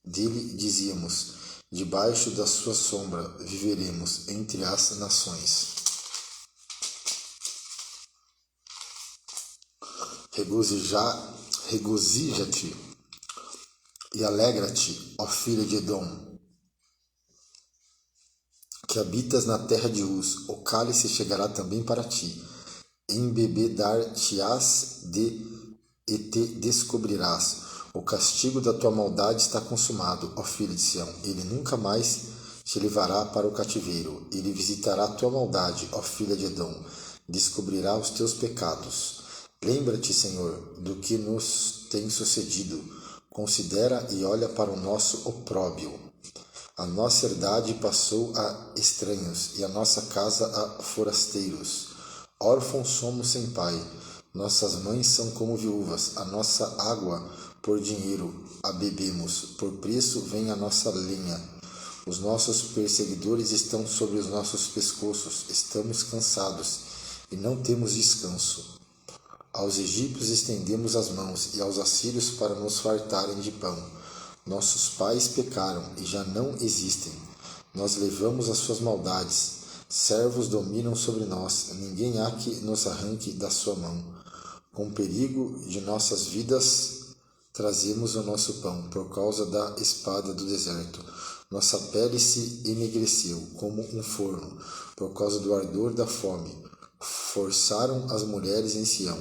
dele dizíamos, debaixo da sua sombra viveremos entre as nações. Regozija-te e alegra-te, ó filha de Edom, que habitas na terra de Uz. O cálice chegará também para ti, embebedar-te-ás e te descobrirás. O castigo da tua maldade está consumado, ó filho de Sião. Ele nunca mais te levará para o cativeiro. Ele visitará tua maldade, ó filha de Edom, descobrirá os teus pecados. Lembra-te, Senhor, do que nos tem sucedido. Considera e olha para o nosso opróbio. A nossa herdade passou a estranhos e a nossa casa a forasteiros. Órfãos somos sem pai. Nossas mães são como viúvas. A nossa água por dinheiro a bebemos. Por preço vem a nossa lenha. Os nossos perseguidores estão sobre os nossos pescoços. Estamos cansados e não temos descanso. Aos egípcios estendemos as mãos e aos assírios para nos fartarem de pão. Nossos pais pecaram e já não existem. Nós levamos as suas maldades. Servos dominam sobre nós. Ninguém há que nos arranque da sua mão. Com perigo de nossas vidas, trazemos o nosso pão por causa da espada do deserto. Nossa pele se enegreceu como um forno por causa do ardor da fome. Forçaram as mulheres em Sião,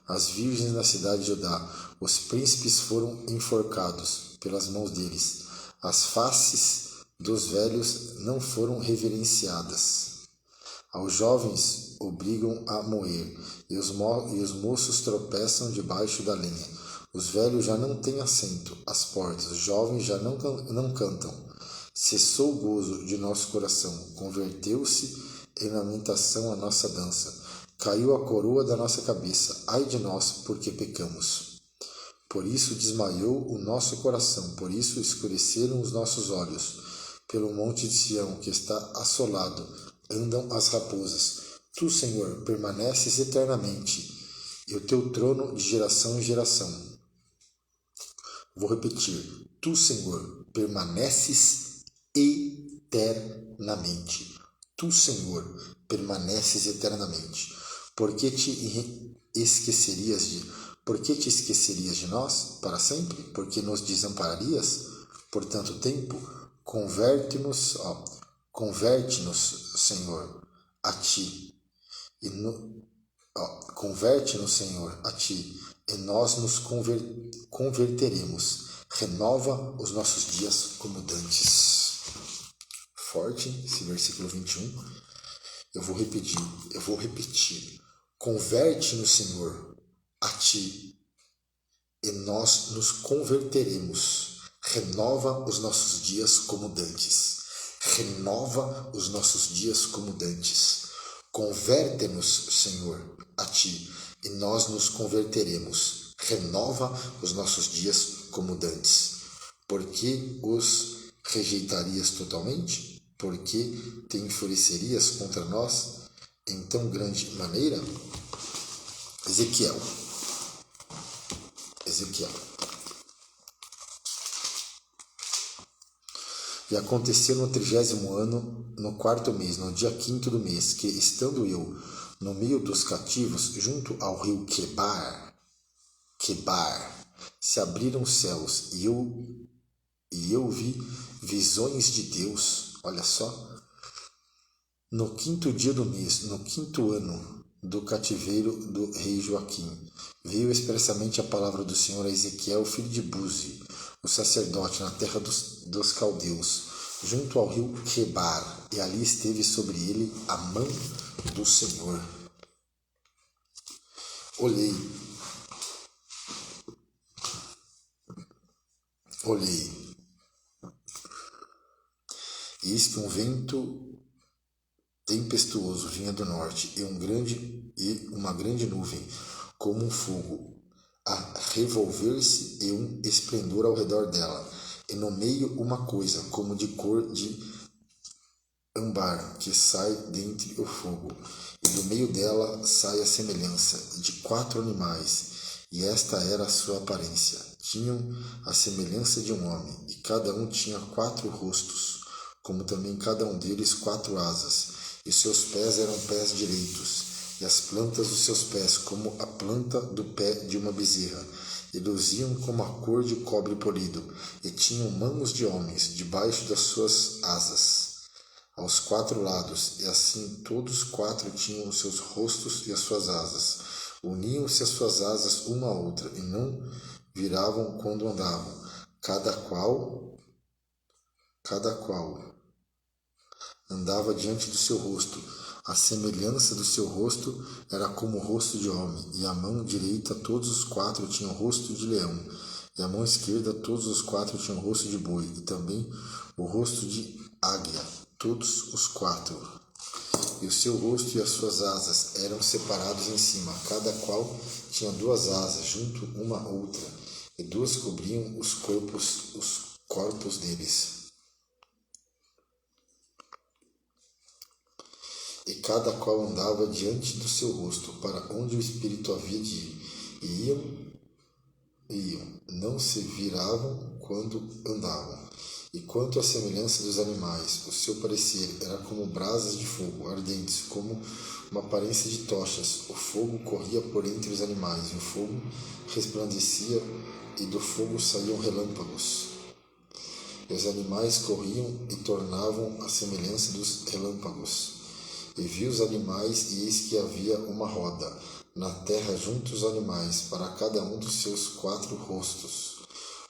as virgens na cidade de Judá. Os príncipes foram enforcados pelas mãos deles. As faces dos velhos não foram reverenciadas. Aos jovens obrigam a moer, e os moços tropeçam debaixo da lenha. Os velhos já não têm assento às portas, os jovens já não cantam. Cessou o gozo de nosso coração, converteu-se em lamentação a nossa dança. Caiu a coroa da nossa cabeça, ai de nós, porque pecamos. Por isso desmaiou o nosso coração, por isso escureceram os nossos olhos. Pelo monte de Sião, que está assolado, andam as raposas. Tu, Senhor, permaneces eternamente, e o teu trono de geração em geração. Vou repetir. Tu, Senhor, permaneces eternamente. Tu, Senhor, permaneces eternamente. Por que te esquecerias de nós para sempre? Porque nos desampararias por tanto tempo? Converte-nos, Senhor, a ti. Converte-nos, Senhor, a ti, e nós nos converteremos. Renova os nossos dias como dantes. Forte esse versículo 21. Eu vou repetir. Converte-nos, Senhor, a ti, e nós nos converteremos. Renova os nossos dias como dantes. Renova os nossos dias como dantes. Converte-nos, Senhor, a ti, e nós nos converteremos. Renova os nossos dias como dantes. Por que os rejeitarias totalmente? Por que te enfurecerias contra nós em tão grande maneira? Ezequiel. E aconteceu no 30º ano, no 4º mês, no dia 5º do mês, que, estando eu no meio dos cativos, junto ao rio Quebar, se abriram os céus, e eu vi visões de Deus. Olha só. No 5º dia do mês, no 5º ano do cativeiro do rei Joaquim, veio expressamente a palavra do Senhor a Ezequiel, filho de Buzi, o sacerdote, na terra dos caldeus, junto ao rio Quebar, e ali esteve sobre ele a mão do Senhor. Olhei, eis que um vento tempestuoso vinha do norte, e uma grande nuvem, como um fogo, a revolver-se, e um esplendor ao redor dela, e no meio uma coisa como de cor de âmbar que sai dentre o fogo, e do meio dela sai a semelhança de 4 animais, e esta era a sua aparência. Tinham a semelhança de um homem, e cada um tinha 4 rostos, como também cada um deles 4 asas, e seus pés eram pés direitos, e as plantas dos seus pés como a planta do pé de uma bezerra, e luziam como a cor de cobre polido, e tinham mãos de homens debaixo das suas asas, aos 4 lados, e assim todos 4 tinham os seus rostos e as suas asas. Uniam-se as suas asas uma à outra, e não viravam quando andavam, cada qual andava diante do seu rosto. A semelhança do seu rosto era como o rosto de homem, e a mão direita todos os quatro tinham o rosto de leão, e a mão esquerda todos os quatro tinham o rosto de boi, e também o rosto de águia, todos os quatro. E o seu rosto e as suas asas eram separados em cima, cada qual tinha duas asas junto uma à outra, e duas cobriam os corpos deles. E cada qual andava diante do seu rosto, para onde o Espírito havia de ir. E iam, não se viravam quando andavam. E quanto à semelhança dos animais, o seu parecer era como brasas de fogo, ardentes, como uma aparência de tochas. O fogo corria por entre os animais, e o fogo resplandecia, e do fogo saíam relâmpagos. E os animais corriam e tornavam a semelhança dos relâmpagos. E vi os animais, e eis que havia uma roda na terra junto aos animais, para cada um dos seus quatro rostos.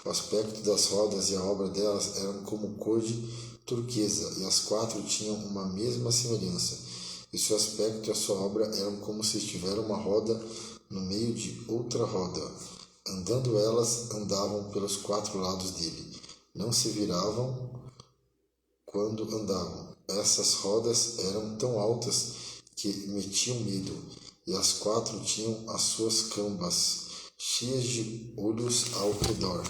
O aspecto das rodas e a obra delas eram como cor de turquesa, e as quatro tinham uma mesma semelhança. E seu aspecto e a sua obra eram como se estivesse uma roda no meio de outra roda. Andando elas, andavam pelos quatro lados dele. Não se viravam quando andavam. Essas rodas eram tão altas que metiam medo, e as quatro tinham as suas cambas cheias de olhos ao redor.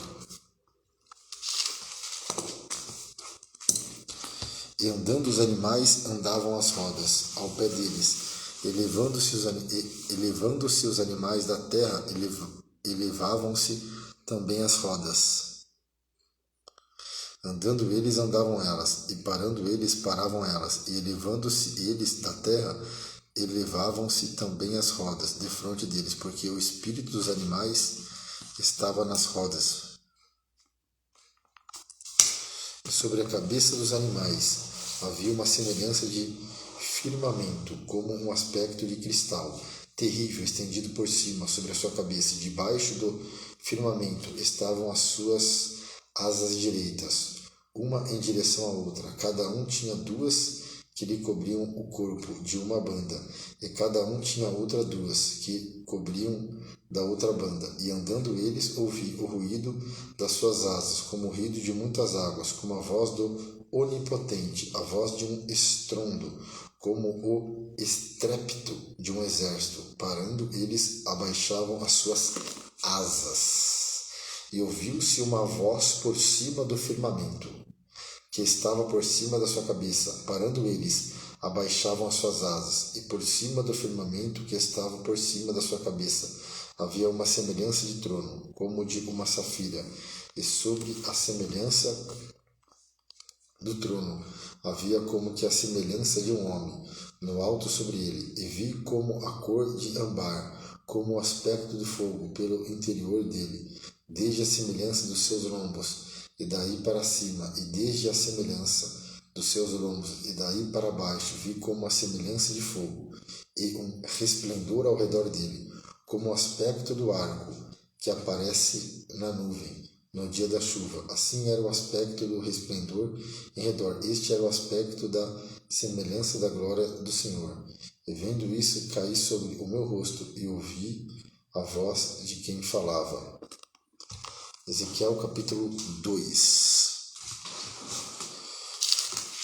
E andando os animais, andavam as rodas ao pé deles, elevando-se os animais da terra, elevavam-se também as rodas. Andando eles, andavam elas, e parando eles, paravam elas, e elevando-se eles da terra, elevavam-se também as rodas defronte deles, porque o espírito dos animais estava nas rodas. E sobre a cabeça dos animais havia uma semelhança de firmamento, como um aspecto de cristal, terrível, estendido por cima, sobre a sua cabeça. Debaixo do firmamento estavam as suas asas direitas, uma em direção à outra. Cada um tinha duas que lhe cobriam o corpo de uma banda, e cada um tinha outra duas que cobriam da outra banda. E andando eles, ouvi o ruído das suas asas, como o ruído de muitas águas, como a voz do Onipotente, a voz de um estrondo, como o estrépito de um exército. Parando eles, abaixavam as suas asas. E ouviu-se uma voz por cima do firmamento, que estava por cima da sua cabeça. Parando eles, abaixavam as suas asas, e por cima do firmamento que estava por cima da sua cabeça havia uma semelhança de trono, como de uma safira, e sobre a semelhança do trono havia como que a semelhança de um homem, no alto sobre ele, e vi como a cor de âmbar, como o aspecto de fogo pelo interior dele, desde a semelhança dos seus lombos, e daí para cima, e desde a semelhança dos seus lombos, e daí para baixo, vi como a semelhança de fogo, e um resplendor ao redor dele, como o aspecto do arco que aparece na nuvem no dia da chuva. Assim era o aspecto do resplendor em redor. Este era o aspecto da semelhança da glória do Senhor. E vendo isso, caí sobre o meu rosto e ouvi a voz de quem falava. Ezequiel capítulo 2.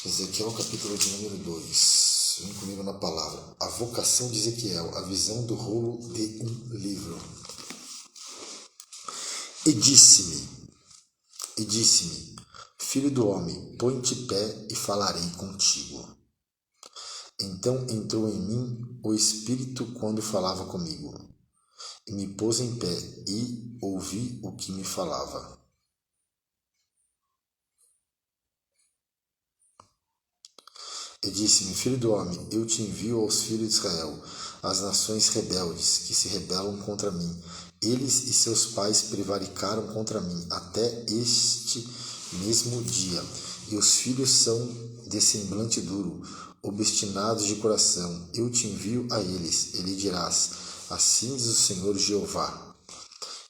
Ezequiel capítulo de número 2. Vem comigo na palavra. A vocação de Ezequiel, a visão do rolo de um livro. E disse-me, filho do homem, põe-te pé e falarei contigo. Então entrou em mim o Espírito quando falava comigo, e me pôs em pé e ouvi o que me falava. E disse-me, filho do homem, eu te envio aos filhos de Israel, às nações rebeldes que se rebelam contra mim. Eles e seus pais prevaricaram contra mim até este mesmo dia. E os filhos são de semblante duro, obstinados de coração. Eu te envio a eles, e lhe dirás, assim diz o Senhor Jeová.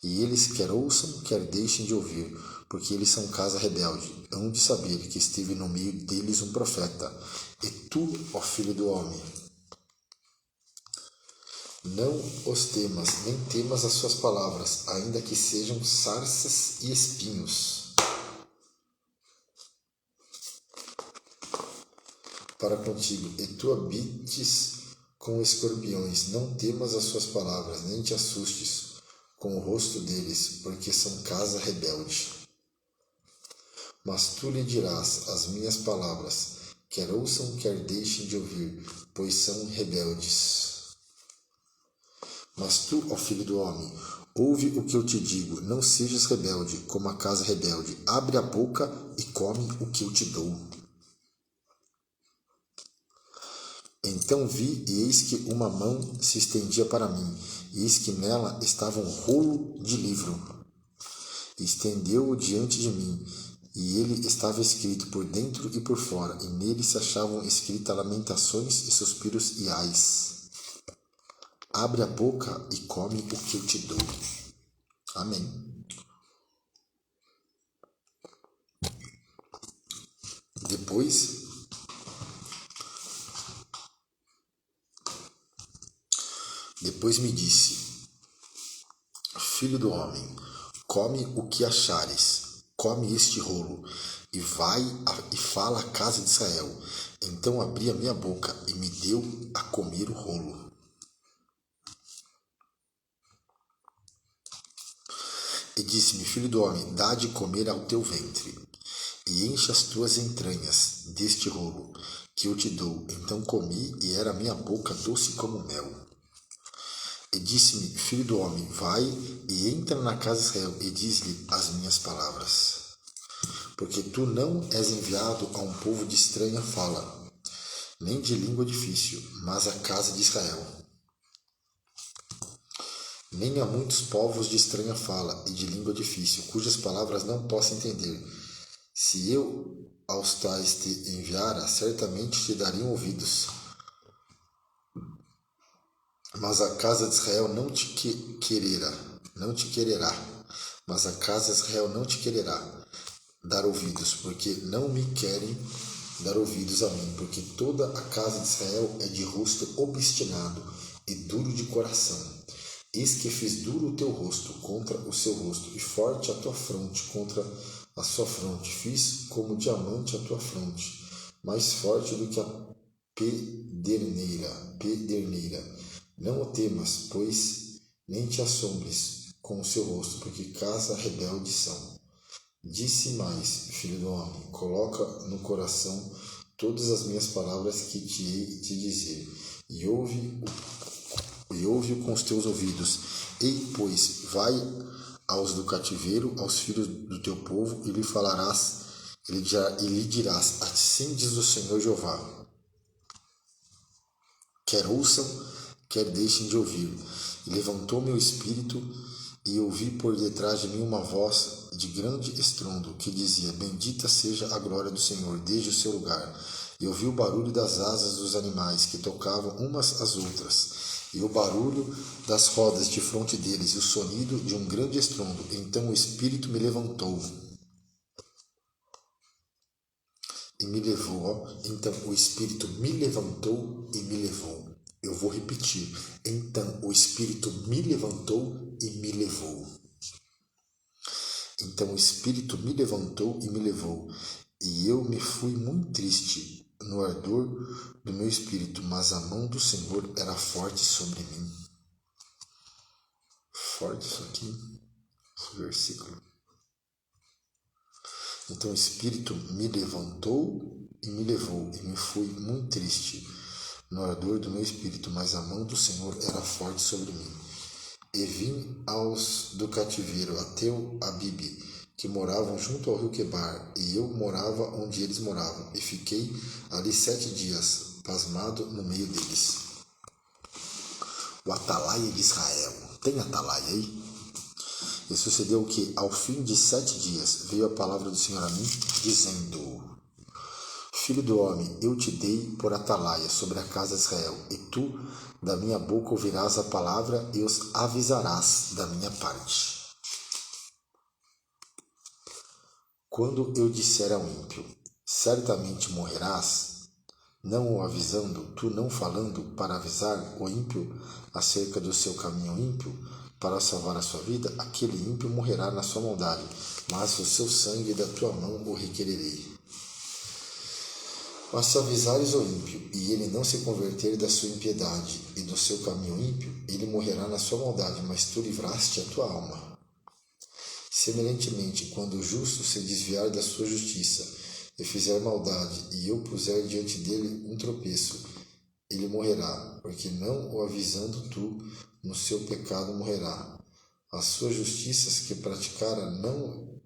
E eles quer ouçam, quer deixem de ouvir, porque eles são casa rebelde. Hão de saber que esteve no meio deles um profeta. E tu, ó filho do homem, não os temas, nem temas as suas palavras, ainda que sejam sarças e espinhos para contigo, e tu habites com escorpiões. Não temas as suas palavras, nem te assustes com o rosto deles, porque são casa rebelde. Mas tu lhe dirás as minhas palavras, quer ouçam, quer deixem de ouvir, pois são rebeldes. Mas tu, ó filho do homem, ouve o que eu te digo, não sejas rebelde, como a casa rebelde. Abre a boca e come o que eu te dou. Então vi, e eis que uma mão se estendia para mim, e eis que nela estava um rolo de livro. Estendeu-o diante de mim, e ele estava escrito por dentro e por fora, e nele se achavam escritas lamentações e suspiros e ais. Abre a boca e come o que eu te dou. Amém. Depois me disse: Filho do homem, come o que achares, come este rolo, e vai e fala à casa de Israel. Então abri a minha boca e me deu a comer o rolo. E disse-me: Filho do homem, dá de comer ao teu ventre, e enche as tuas entranhas deste rolo que eu te dou. Então comi, e era a minha boca doce como mel. E disse-me: Filho do homem, vai e entra na casa de Israel, e diz-lhe as minhas palavras. Porque tu não és enviado a um povo de estranha fala, nem de língua difícil, mas à casa de Israel. Nem a muitos povos de estranha fala e de língua difícil, cujas palavras não posso entender. Se eu aos tais te enviara, certamente te dariam ouvidos. Mas a casa de Israel não te quererá. Mas a casa de Israel não te quererá dar ouvidos, porque não me querem dar ouvidos a mim, porque toda a casa de Israel é de rosto obstinado e duro de coração. Eis que fiz duro o teu rosto contra o seu rosto, e forte a tua fronte contra a sua fronte. Fiz como diamante a tua fronte, mais forte do que a pederneira. Não o temas, pois nem te assombres com o seu rosto, porque casa rebelde são. Disse mais, filho do homem, coloca no coração todas as minhas palavras que te hei de dizer, e ouve-o com os teus ouvidos. Ei, pois, vai aos do cativeiro, aos filhos do teu povo, e lhe falarás, e lhe dirás: assim diz o Senhor Jeová. Quer ouçam, quer deixem de ouvir. E levantou meu espírito, e ouvi por detrás de mim uma voz de grande estrondo, que dizia: bendita seja a glória do Senhor, desde o seu lugar. E ouvi o barulho das asas dos animais, que tocavam umas às outras, e o barulho das rodas de fronte deles, e o sonido de um grande estrondo. Então o Espírito me levantou e me levou. Então o Espírito me levantou e me levou. Eu vou repetir. Então o Espírito me levantou e me levou. Então o Espírito me levantou e me levou. E eu me fui muito triste no ardor do meu espírito, mas a mão do Senhor era forte sobre mim. Forte isso aqui, esse versículo. Então o Espírito me levantou e me levou, e me fui muito triste no ardor do meu espírito, mas a mão do Senhor era forte sobre mim. E vim aos do cativeiro, até o Abibe, que moravam junto ao rio Quebar, e eu morava onde eles moravam, e fiquei ali 7 dias, pasmado no meio deles. O atalaia de Israel. Tem atalaia aí? E sucedeu que, ao fim de 7 dias, veio a palavra do Senhor a mim, dizendo: Filho do homem, eu te dei por atalaia sobre a casa de Israel, e tu, da minha boca, ouvirás a palavra e os avisarás da minha parte. Quando eu disser ao ímpio, certamente morrerás, não o avisando, tu não falando para avisar o ímpio acerca do seu caminho ímpio, para salvar a sua vida, aquele ímpio morrerá na sua maldade, mas o seu sangue da tua mão o requererei. Mas se avisares o ímpio, e ele não se converter da sua impiedade e do seu caminho ímpio, ele morrerá na sua maldade, mas tu livraste a tua alma. Semelhantemente, quando o justo se desviar da sua justiça e fizer maldade, e eu puser diante dele um tropeço, ele morrerá, porque não o avisando tu, no seu pecado morrerá. As suas justiças que praticara não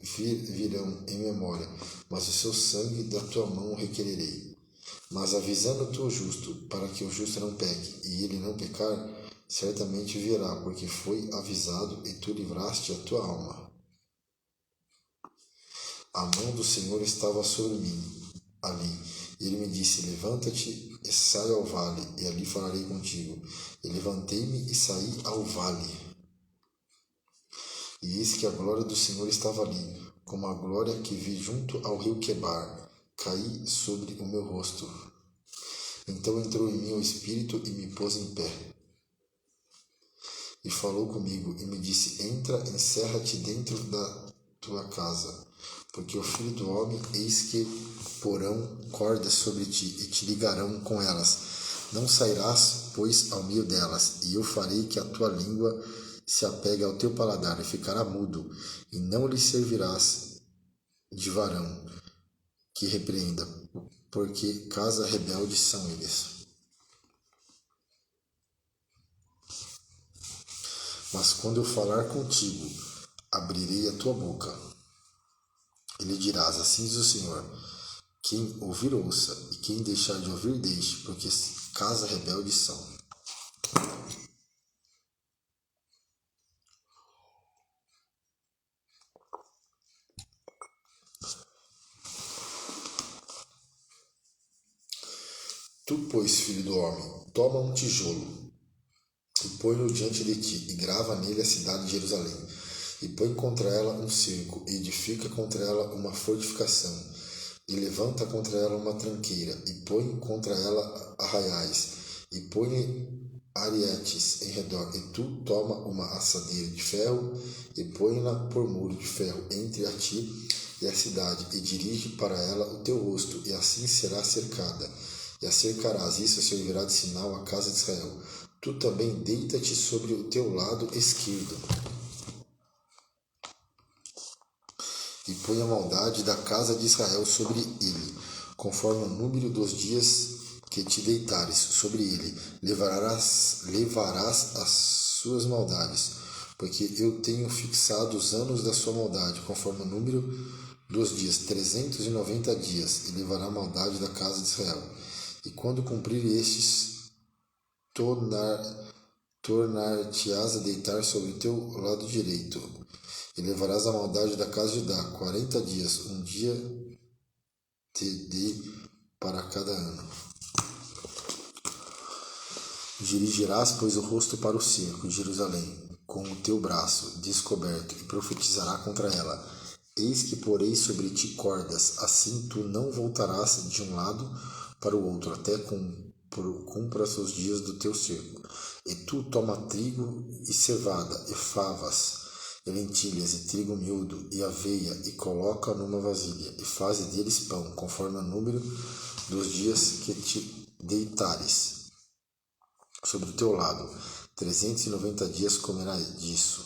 virão em memória, mas o seu sangue da tua mão requererei. Mas avisando tu o justo, para que o justo não peque, e ele não pecar, certamente virá, porque foi avisado e tu livraste a tua alma. A mão do Senhor estava sobre mim, ali. Ele me disse, levanta-te e sai ao vale, e ali falarei contigo. E levantei-me e saí ao vale. E eis que a glória do Senhor estava ali, como a glória que vi junto ao rio Quebar. Caí sobre o meu rosto. Então entrou em mim o Espírito e me pôs em pé. E falou comigo e me disse, entra, encerra-te dentro da tua casa, porque o Filho do Homem, eis que porão cordas sobre ti e te ligarão com elas. Não sairás, pois, ao meio delas, e eu farei que a tua língua se apegue ao teu paladar e ficará mudo, e não lhe servirás de varão que repreenda, porque casa rebelde são eles. Mas quando eu falar contigo, abrirei a tua boca, e lhe dirás, assim diz o Senhor, quem ouvir ouça, e quem deixar de ouvir deixe, porque casa rebelde são. Tu, pois, filho do homem, toma um tijolo, e põe-o diante de ti, e grava nele a cidade de Jerusalém, e põe contra ela um cerco, e edifica contra ela uma fortificação, e levanta contra ela uma tranqueira, e põe contra ela arraiais, e põe arietes em redor, e tu toma uma assadeira de ferro, e põe-na por muro de ferro entre a ti e a cidade, e dirige para ela o teu rosto, e assim será cercada, e a cercarás, isso servirá de sinal à casa de Israel. Tu também deita-te sobre o teu lado esquerdo, e põe a maldade da casa de Israel sobre ele, conforme o número dos dias que te deitares sobre ele, levarás as suas maldades, porque eu tenho fixado os anos da sua maldade, conforme o número dos dias, 390 dias, e levará a maldade da casa de Israel. E quando cumprir estes, tornar-te-ás a deitar sobre o teu lado direito, e levarás a maldade da casa de Judá, 40 dias, um dia te dei para cada ano. Dirigirás, pois, o rosto para o cerco de Jerusalém, com o teu braço descoberto, e profetizará contra ela. Eis que porei sobre ti cordas, assim tu não voltarás de um lado para o outro, até cumpras os dias do teu cerco. E tu toma trigo e cevada, e favas, e lentilhas, e trigo miúdo, e aveia, e coloca numa vasilha, e faze deles pão, conforme o número dos dias que te deitares sobre o teu lado. 390 dias comerás disso.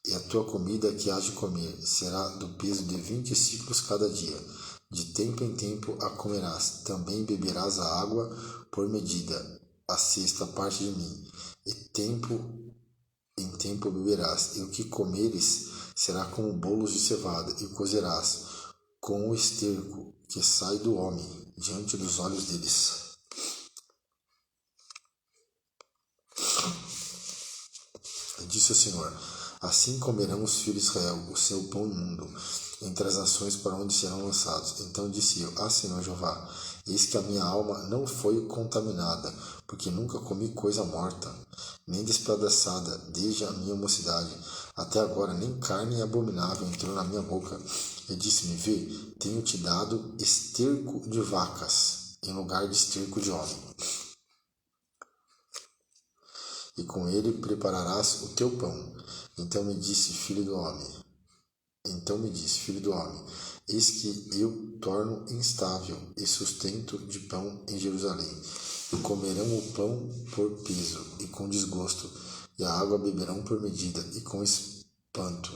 E a tua comida que hás de comer será do peso de 20 ciclos cada dia. De tempo em tempo a comerás. Também beberás a água por medida, a sexta parte de mim. E tempo em tempo beberás. E o que comeres será como bolos de cevada, e cozerás com o esterco que sai do homem diante dos olhos deles. Disse o Senhor, assim comerão os filhos de Israel o seu pão imundo entre as nações para onde serão lançados. Então disse eu, Senhor Jeová, eis que a minha alma não foi contaminada, porque nunca comi coisa morta, nem despedaçada, desde a minha mocidade. Até agora nem carne abominável entrou na minha boca, E disse-me: vê, tenho-te dado esterco de vacas, em lugar de esterco de homem. E com ele prepararás o teu pão. Então me disse, filho do homem, eis que eu torno instável e sustento de pão em Jerusalém. E comerão o pão por peso e com desgosto, e a água beberão por medida e com espanto,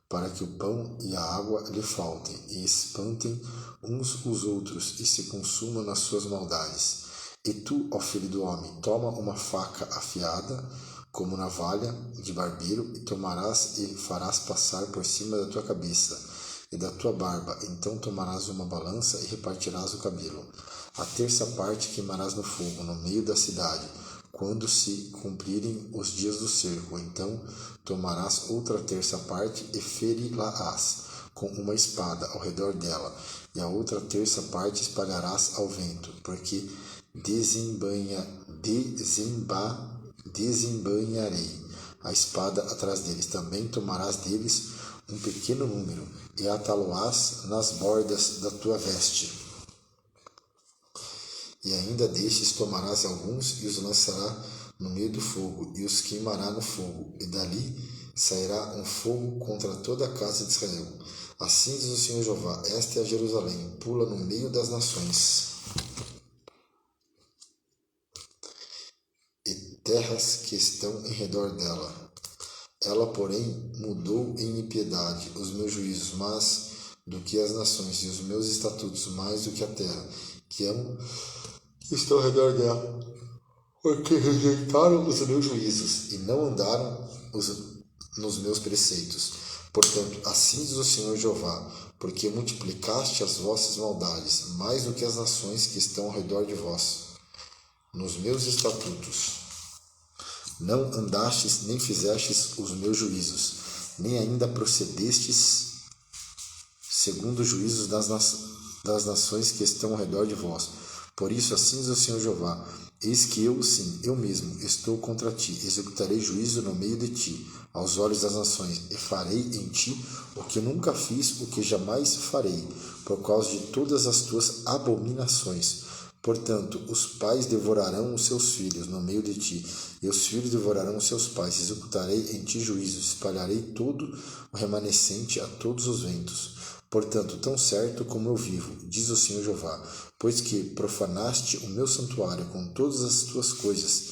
para que o pão e a água lhe faltem, e espantem uns os outros, e se consumam nas suas maldades. E tu, ó filho do homem, toma uma faca afiada, como navalha de barbeiro, e tomarás e farás passar por cima da tua cabeça e da tua barba. Então tomarás uma balança e repartirás o cabelo. A terça parte queimarás no fogo, no meio da cidade, quando se cumprirem os dias do cerco. Então tomarás outra terça parte e feri-la-ás com uma espada ao redor dela, e a outra terça parte espalharás ao vento, porque desembainharei a espada atrás deles. Também tomarás deles um pequeno número, e atá-lo-ás nas bordas da tua veste. E ainda destes tomarás alguns, e os lançará no meio do fogo, e os queimará no fogo, e dali sairá um fogo contra toda a casa de Israel. Assim diz o Senhor Jeová: esta é a Jerusalém, pula no meio das nações, e terras que estão em redor dela. Ela, porém, mudou em impiedade os meus juízos mais do que as nações, e os meus estatutos mais do que a terra, que estão ao redor dela, porque rejeitaram os meus juízos e não andaram nos meus preceitos. Portanto, assim diz o Senhor Jeová: porque multiplicaste as vossas maldades mais do que as nações que estão ao redor de vós, nos meus estatutos, não andastes nem fizestes os meus juízos, nem ainda procedestes segundo os juízos das nações que estão ao redor de vós. Por isso, assim diz o Senhor Jeová: eis que eu, sim, eu mesmo, estou contra ti, executarei juízo no meio de ti, aos olhos das nações, e farei em ti o que nunca fiz, o que jamais farei, por causa de todas as tuas abominações. Portanto, os pais devorarão os seus filhos no meio de ti, e os filhos devorarão os seus pais. Executarei em ti juízo, espalharei todo o remanescente a todos os ventos. Portanto, tão certo como eu vivo, diz o Senhor Jeová, pois que profanaste o meu santuário com todas as tuas coisas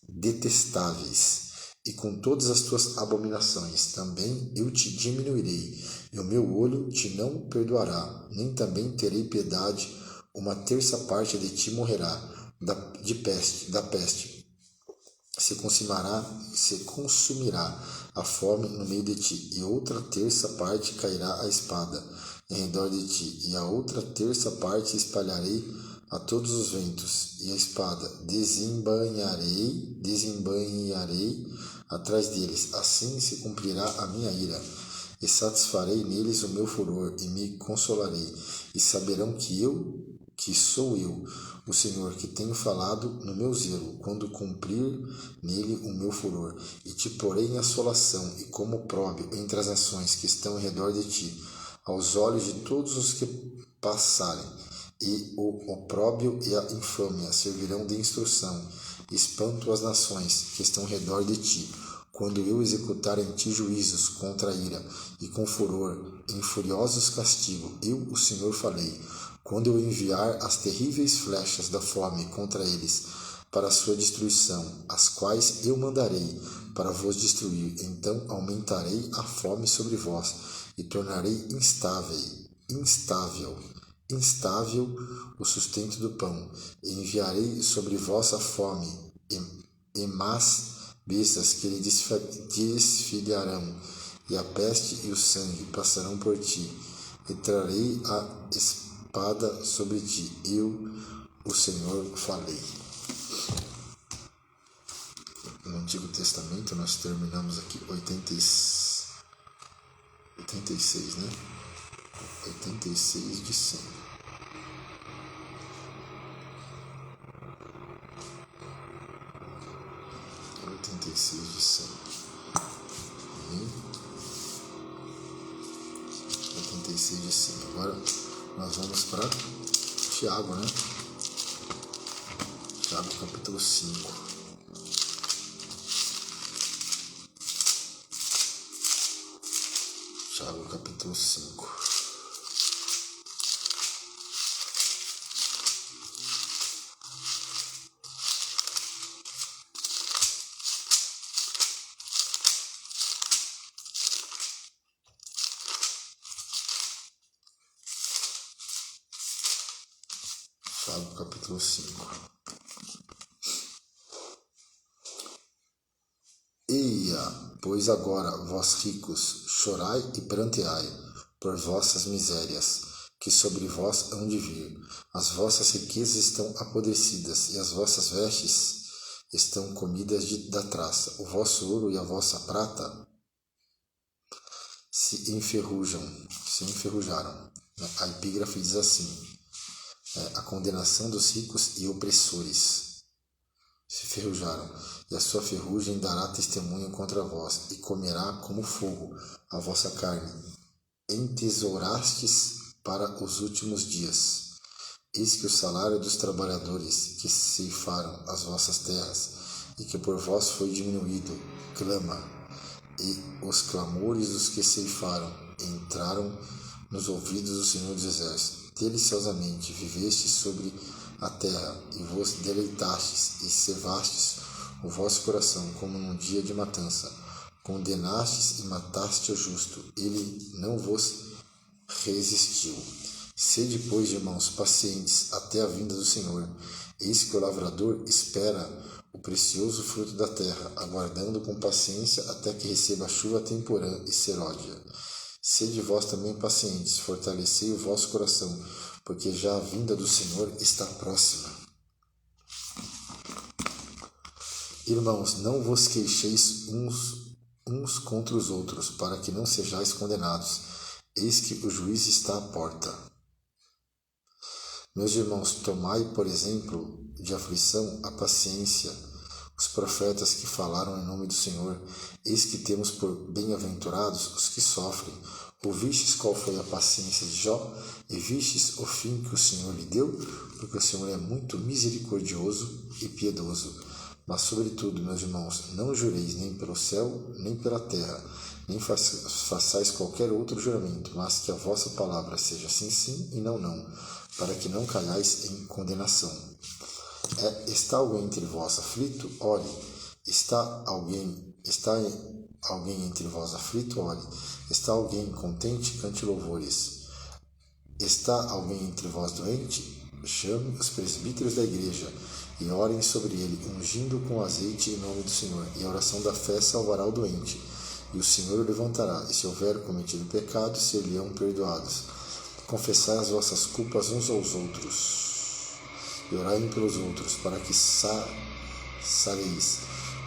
detestáveis e com todas as tuas abominações, também eu te diminuirei, e o meu olho te não perdoará, nem também terei piedade. Uma terça parte de ti morrerá da peste. Se consumirá a fome no meio de ti, e outra terça parte cairá a espada em redor de ti, e a outra terça parte espalharei a todos os ventos, e a espada desembainharei atrás deles. Assim se cumprirá a minha ira, e satisfarei neles o meu furor, e me consolarei, e saberão que sou eu, o Senhor, que tenho falado no meu zelo, quando cumprir nele o meu furor. E te porei em assolação e como opróbio entre as nações que estão em redor de ti, aos olhos de todos os que passarem. E o opróbio e a infâmia servirão de instrução, espanto às nações que estão ao redor de ti, quando eu executar em ti juízos contra a ira, e com furor, em furiosos castigo, eu, o Senhor, falei. Quando eu enviar as terríveis flechas da fome contra eles, para a sua destruição, as quais eu mandarei para vos destruir, então aumentarei a fome sobre vós, e tornarei instável o sustento do pão, e enviarei sobre vós a fome, e más bestas que lhe desfilharão, e a peste e o sangue passarão por ti, e trarei a espada sobre ti. Eu, o Senhor, falei. No Antigo Testamento nós terminamos aqui 86, né? 86 de 100. 86 de 100. 86 seja assim. Agora nós vamos para Tiago, né? Tiago capítulo 5. Tiago capítulo 5. Tiago capítulo 5. Eia, pois agora, vós ricos, chorai e pranteai por vossas misérias, que sobre vós hão de vir. As vossas riquezas estão apodrecidas, e as vossas vestes estão comidas da traça. O vosso ouro e a vossa prata se enferrujaram. A epígrafe diz assim: a condenação dos ricos e opressores se ferrujaram, e a sua ferrugem dará testemunho contra vós, e comerá como fogo a vossa carne. Entesourastes para os últimos dias. Eis que o salário dos trabalhadores que ceifaram as vossas terras, e que por vós foi diminuído, clama, e os clamores dos que ceifaram entraram nos ouvidos do Senhor dos Exércitos. Deliciosamente vivestes sobre a terra, e vos deleitastes, e cevastes o vosso coração como num dia de matança. Condenastes e mataste o justo, ele não vos resistiu. Sede, pois, irmãos, pacientes até a vinda do Senhor. Eis que o lavrador espera o precioso fruto da terra, aguardando com paciência até que receba a chuva temporã e serôdia. Sede vós também pacientes, fortalecei o vosso coração, porque já a vinda do Senhor está próxima. Irmãos, não vos queixeis uns contra os outros, para que não sejais condenados. Eis que o juiz está à porta. Meus irmãos, tomai, por exemplo, de aflição a paciência, os profetas que falaram em nome do Senhor. Eis que temos por bem-aventurados os que sofrem. Ouvistes qual foi a paciência de Jó, e vistes o fim que o Senhor lhe deu, porque o Senhor é muito misericordioso e piedoso. Mas, sobretudo, meus irmãos, não jureis nem pelo céu, nem pela terra, nem façais qualquer outro juramento, mas que a vossa palavra seja sim, sim e não, não, para que não caiais em condenação. Está alguém entre vós aflito? Ore. Está alguém entre vós aflito? Ore. Está alguém contente? Cante louvores. Está alguém entre vós doente? Chame os presbíteros da igreja e orem sobre ele, ungindo com azeite em nome do Senhor. E a oração da fé salvará o doente, e o Senhor o levantará. E se houver cometido pecado, ser-lhe-ão perdoados. Confessai as vossas culpas uns aos outros, e orai um pelos outros, para que sareis.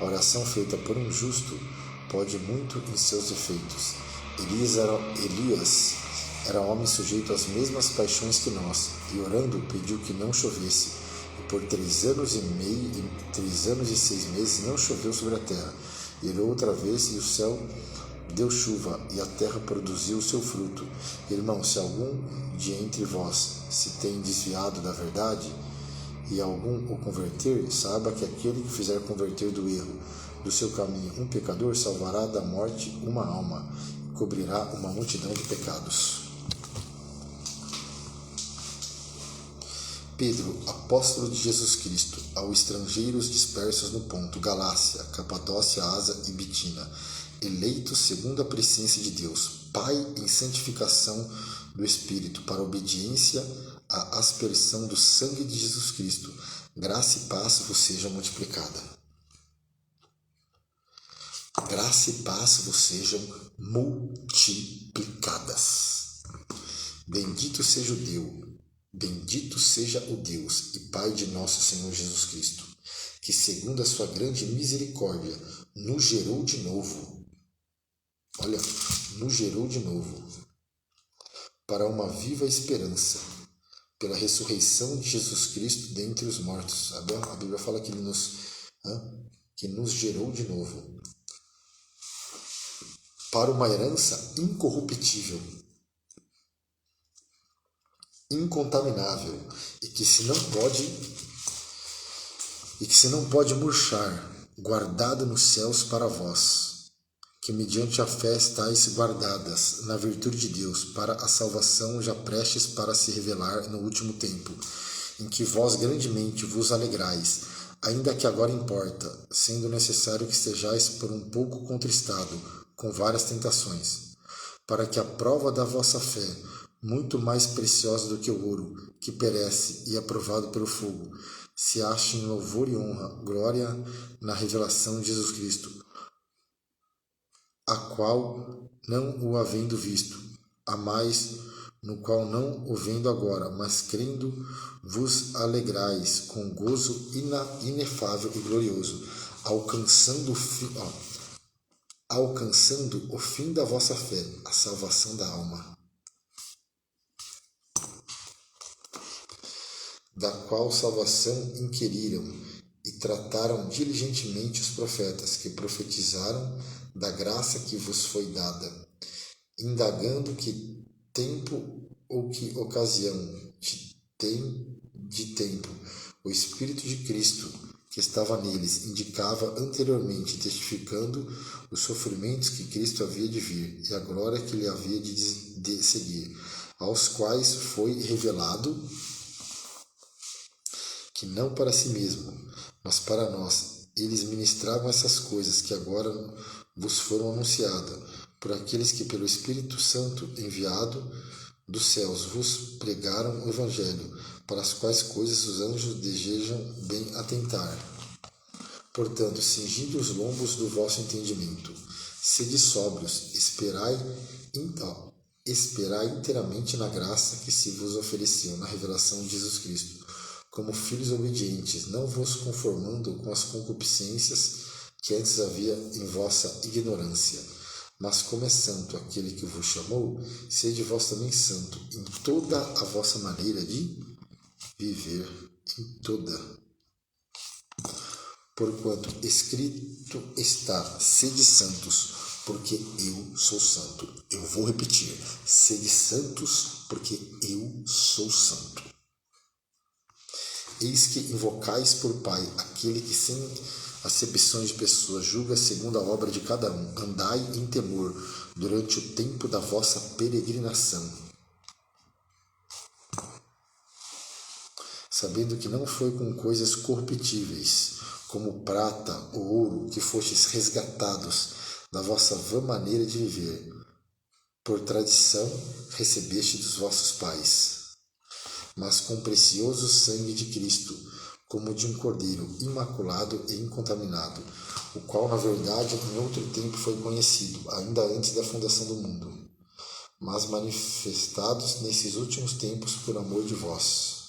A oração feita por um justo pode muito em seus efeitos. Elias era homem sujeito às mesmas paixões que nós, e orando pediu que não chovesse. E por 3 anos e 6 meses não choveu sobre a terra. E orou outra vez, e o céu deu chuva, e a terra produziu o seu fruto. Irmãos, se algum de entre vós se tem desviado da verdade, e algum o converter, saiba que aquele que fizer converter do erro do seu caminho um pecador, salvará da morte uma alma, e cobrirá uma multidão de pecados. Pedro, apóstolo de Jesus Cristo, aos estrangeiros dispersos no Ponto, Galácia, Capadócia, Ásia e Bitina, eleitos segundo a presciência de Deus, Pai em santificação do Espírito, para a obediência à aspersão do sangue de Jesus Cristo, graça e paz vos sejam multiplicada. Graça e paz vos sejam multiplicadas. Bendito seja o Deus e Pai de nosso Senhor Jesus Cristo, que segundo a sua grande misericórdia nos gerou de novo. Olha, nos gerou de novo para uma viva esperança, pela ressurreição de Jesus Cristo dentre os mortos. A Bíblia fala que Ele nos gerou de novo para uma herança incorruptível, incontaminável, e que se não pode murchar, guardada nos céus para vós, que mediante a fé estáis guardadas na virtude de Deus, para a salvação já prestes para se revelar no último tempo, em que vós grandemente vos alegrais, ainda que agora importa, sendo necessário que estejais por um pouco contristado, com várias tentações, para que a prova da vossa fé, muito mais preciosa do que o ouro, que perece e é provado pelo fogo, se ache em louvor e honra, glória na revelação de Jesus Cristo, a qual, não o havendo visto, a mais, no qual não o vendo agora, mas crendo, vos alegrais com gozo inefável e glorioso, alcançando o fim da vossa fé, a salvação da alma, da qual salvação inquiriram e trataram diligentemente os profetas que profetizaram da graça que vos foi dada, indagando que tempo ou que ocasião de tempo o Espírito de Cristo que estava neles indicava anteriormente, testificando os sofrimentos que Cristo havia de vir e a glória que lhe havia de seguir, aos quais foi revelado que não para si mesmo, mas para nós, eles ministravam essas coisas que agora vos foram anunciadas, por aqueles que pelo Espírito Santo enviado dos céus vos pregaram o Evangelho, para as quais coisas os anjos desejam bem atentar. Portanto, cingindo os lombos do vosso entendimento, sede sóbrios, esperai inteiramente na graça que se vos ofereceu na revelação de Jesus Cristo, como filhos obedientes, não vos conformando com as concupiscências que antes havia em vossa ignorância, mas como é santo aquele que vos chamou, sede vós também santo em toda a vossa maneira de viver, em toda. Porquanto escrito está, sede santos, porque eu sou santo. Eu vou repetir, sede santos, porque eu sou santo. Eis que invocais por Pai aquele que sem acepções de pessoas julga segundo a obra de cada um. Andai em temor durante o tempo da vossa peregrinação, sabendo que não foi com coisas corruptíveis, como prata ou ouro, que fostes resgatados da vossa vã maneira de viver, por tradição recebeste dos vossos pais, mas com precioso sangue de Cristo, como de um cordeiro imaculado e incontaminado, o qual, na verdade, em outro tempo foi conhecido, ainda antes da fundação do mundo, mas manifestados nesses últimos tempos por amor de vós.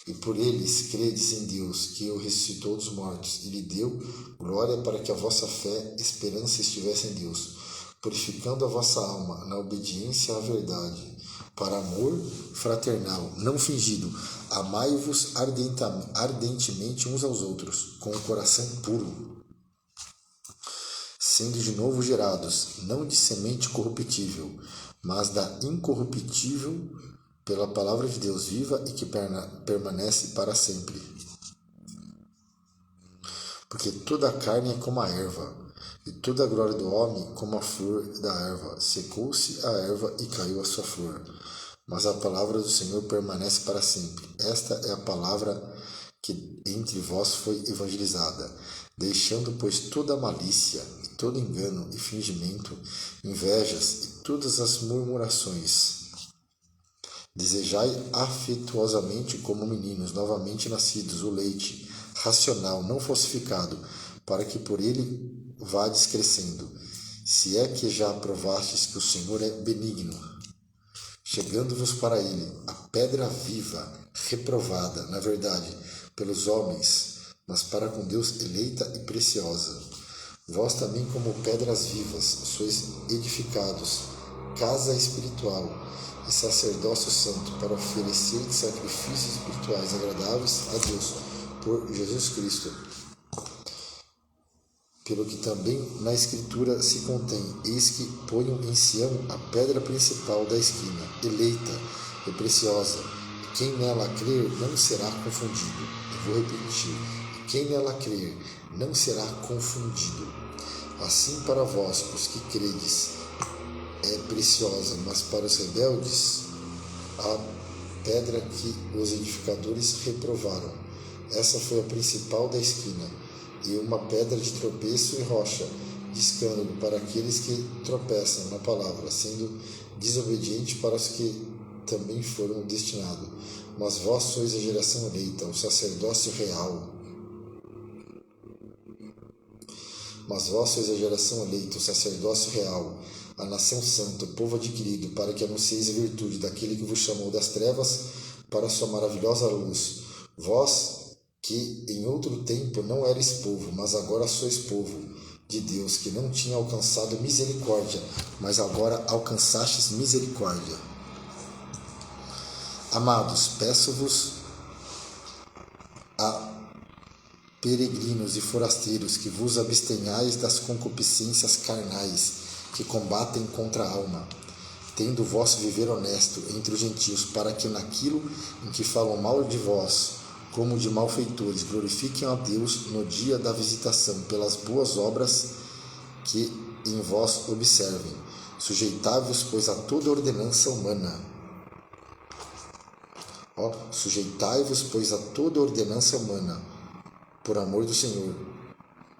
E por eles credes em Deus, que o ressuscitou dos mortos, e lhe deu glória para que a vossa fé e esperança estivesse em Deus, purificando a vossa alma na obediência à verdade, para amor fraternal, não fingido. Amai-vos ardentemente uns aos outros, com o coração puro, sendo de novo gerados, não de semente corruptível, mas da incorruptível, pela palavra de Deus viva e que permanece para sempre. Porque toda a carne é como a erva, e toda a glória do homem como a flor da erva. Secou-se a erva e caiu a sua flor, mas a palavra do Senhor permanece para sempre. Esta é a palavra que entre vós foi evangelizada, deixando, pois, toda a malícia, e todo engano e fingimento, invejas e todas as murmurações. Desejai afetuosamente como meninos novamente nascidos o leite racional, não falsificado, para que por ele vades crescendo, se é que já provastes que o Senhor é benigno, chegando-vos para ele a pedra viva, reprovada, na verdade, pelos homens, mas para com Deus eleita e preciosa. Vós também, como pedras vivas, sois edificados, casa espiritual e sacerdócio santo, para oferecer sacrifícios espirituais agradáveis a Deus por Jesus Cristo. Pelo que também na Escritura se contém: eis que ponho em Sião a pedra principal da esquina, eleita, é preciosa, e quem nela crer não será confundido. Eu vou repetir: e quem nela crer não será confundido. Assim para vós, os que credes, é preciosa, mas para os rebeldes, a pedra que os edificadores reprovaram. Essa foi a principal da esquina, e uma pedra de tropeço e rocha de escândalo para aqueles que tropeçam na palavra, sendo desobediente para os que também foram destinados. Mas vós sois a geração eleita, o sacerdócio real. Mas vós sois a geração eleita, o sacerdócio real, a nação santa, o povo adquirido, para que anuncieis a virtude daquele que vos chamou das trevas para a sua maravilhosa luz. Vós, que em outro tempo não erais povo, mas agora sois povo de Deus, que não tinha alcançado misericórdia, mas agora alcançastes misericórdia. Amados, peço-vos a peregrinos e forasteiros que vos abstenhais das concupiscências carnais que combatem contra a alma, tendo o vosso viver honesto entre os gentios, para que naquilo em que falam mal de vós, como de malfeitores, glorifiquem a Deus no dia da visitação, pelas boas obras que em vós observem. Sujeitai-vos, pois, a toda ordenança humana. Sujeitai-vos, pois, a toda ordenança humana, por amor do Senhor,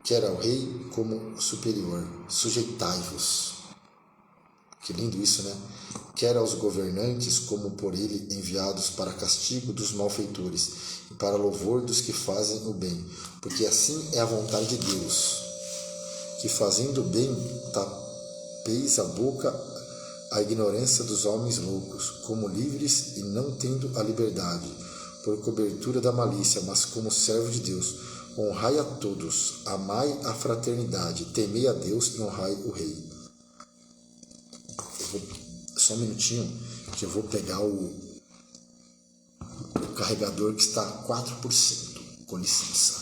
quer ao rei como superior. Sujeitai-vos. Que lindo isso, né? Quer aos governantes, como por ele enviados para castigo dos malfeitores e para louvor dos que fazem o bem, porque assim é a vontade de Deus, que fazendo o bem tapeis a boca à ignorância dos homens loucos, como livres e não tendo a liberdade, por cobertura da malícia, mas como servo de Deus, honrai a todos, amai a fraternidade, temei a Deus e honrai o rei. Só um minutinho que eu vou pegar o carregador que está a 4%. Com licença.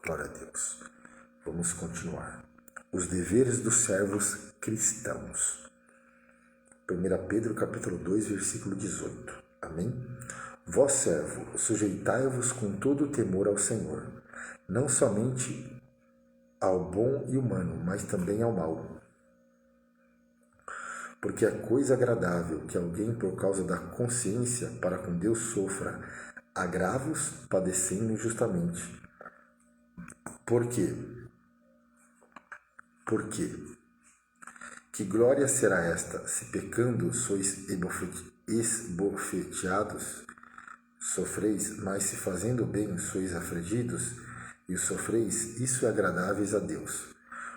Glória a Deus. Vamos continuar. Os deveres dos servos cristãos. 1 Pedro capítulo 2, versículo 18. Amém? Vós, servo, sujeitai-vos com todo o temor ao Senhor, não somente ao bom e humano, mas também ao mau. Porque é coisa agradável que alguém, por causa da consciência, para com Deus sofra agravos, padecendo injustamente. Por quê? Que glória será esta, se pecando sois esbofeteados, sofreis, mas se fazendo bem sois afligidos e o sofreis, isso é agradáveis a Deus.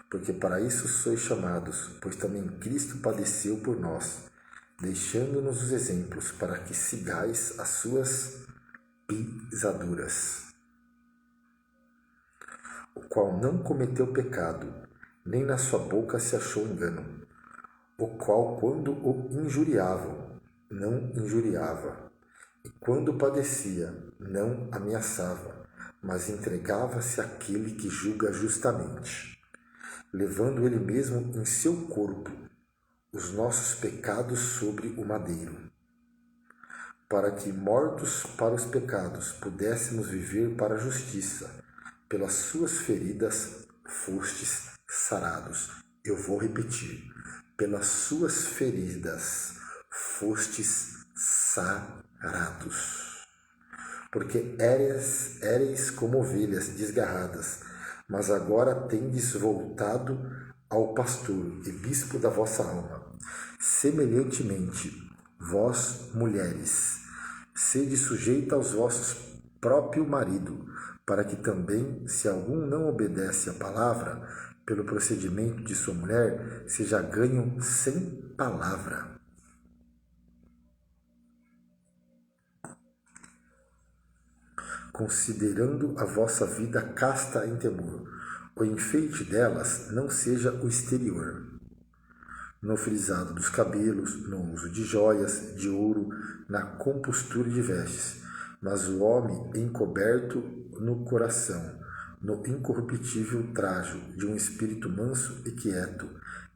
Porque para isso sois chamados, pois também Cristo padeceu por nós, deixando-nos os exemplos para que sigais as suas pisaduras, o qual não cometeu pecado, nem na sua boca se achou engano, o qual, quando o injuriavam, não injuriava, e quando padecia, não ameaçava, mas entregava-se àquele que julga justamente, levando ele mesmo em seu corpo os nossos pecados sobre o madeiro, para que, mortos para os pecados, pudéssemos viver para a justiça. Pelas suas feridas fostes sarados. Eu vou repetir. Pelas suas feridas fostes sarados. Porque éreis como ovelhas desgarradas, mas agora tendes voltado ao pastor e bispo da vossa alma. Semelhantemente, vós, mulheres, sede sujeita aos vossos próprio marido, para que também, se algum não obedece à palavra, pelo procedimento de sua mulher, seja ganho sem palavra. Considerando a vossa vida casta em temor, o enfeite delas não seja o exterior, no frisado dos cabelos, no uso de joias, de ouro, na compostura de vestes, mas o homem encoberto no coração, no incorruptível trajo de um espírito manso e quieto,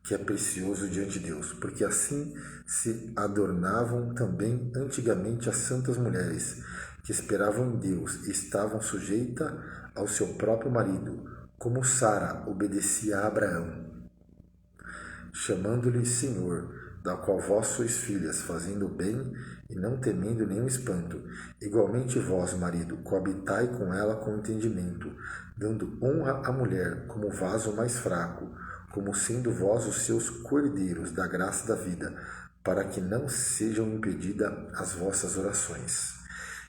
que é precioso diante de Deus, porque assim se adornavam também antigamente as santas mulheres, que esperavam em Deus e estavam sujeitas ao seu próprio marido, como Sara obedecia a Abraão, chamando-lhe Senhor, da qual vós sois filhas, fazendo o bem e não temendo nenhum espanto. Igualmente vós, marido, coabitai com ela com entendimento, dando honra à mulher como vaso mais fraco, como sendo vós os seus cordeiros da graça da vida, para que não sejam impedidas as vossas orações.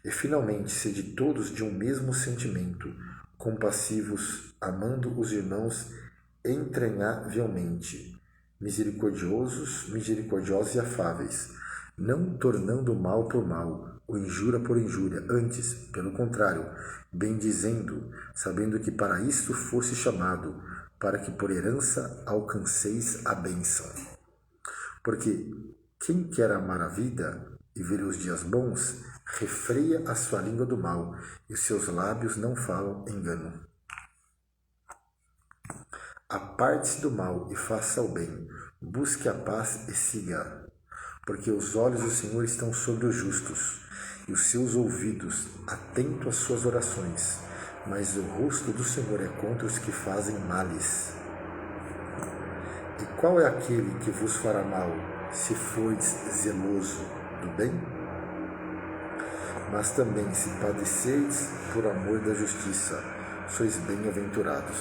E finalmente, sede todos de um mesmo sentimento, compassivos, amando os irmãos entranhavelmente, misericordiosos e afáveis, não tornando mal por mal, ou injúria por injúria, antes, pelo contrário, bendizendo, sabendo que para isto fosse chamado, para que por herança alcanceis a bênção. Porque quem quer amar a vida e ver os dias bons, refreia a sua língua do mal, e os seus lábios não falam engano. Aparte-se do mal e faça o bem, busque a paz e siga, porque os olhos do Senhor estão sobre os justos, e os seus ouvidos atentos às suas orações, mas o rosto do Senhor é contra os que fazem males. E qual é aquele que vos fará mal, se fordes zeloso do bem? Mas também, se padecerdes por amor da justiça, sois bem-aventurados.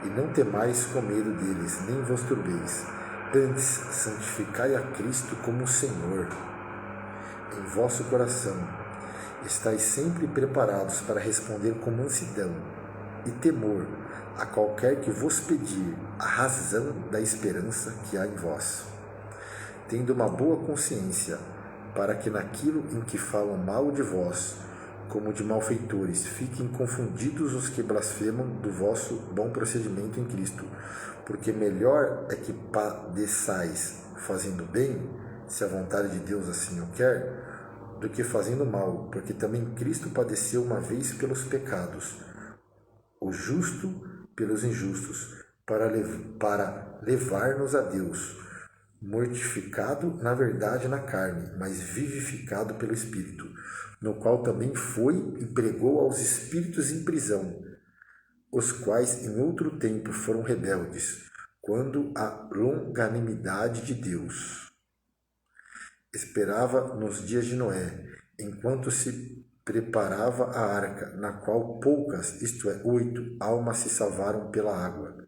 E não temais com medo deles, nem vos turbeis. Antes, santificai a Cristo como Senhor em vosso coração. Estais sempre preparados para responder com mansidão e temor a qualquer que vos pedir a razão da esperança que há em vós, tendo uma boa consciência, para que naquilo em que falam mal de vós, como de malfeitores, fiquem confundidos os que blasfemam do vosso bom procedimento em Cristo. Porque melhor é que padeçais fazendo bem, se a vontade de Deus assim o quer, do que fazendo mal, porque também Cristo padeceu uma vez pelos pecados, o justo pelos injustos, para levar-nos a Deus, mortificado na verdade na carne, mas vivificado pelo Espírito, no qual também foi e pregou aos espíritos em prisão, os quais em outro tempo foram rebeldes, quando a longanimidade de Deus esperava nos dias de Noé, enquanto se preparava a arca, na qual poucas, isto é, 8 almas se salvaram pela água,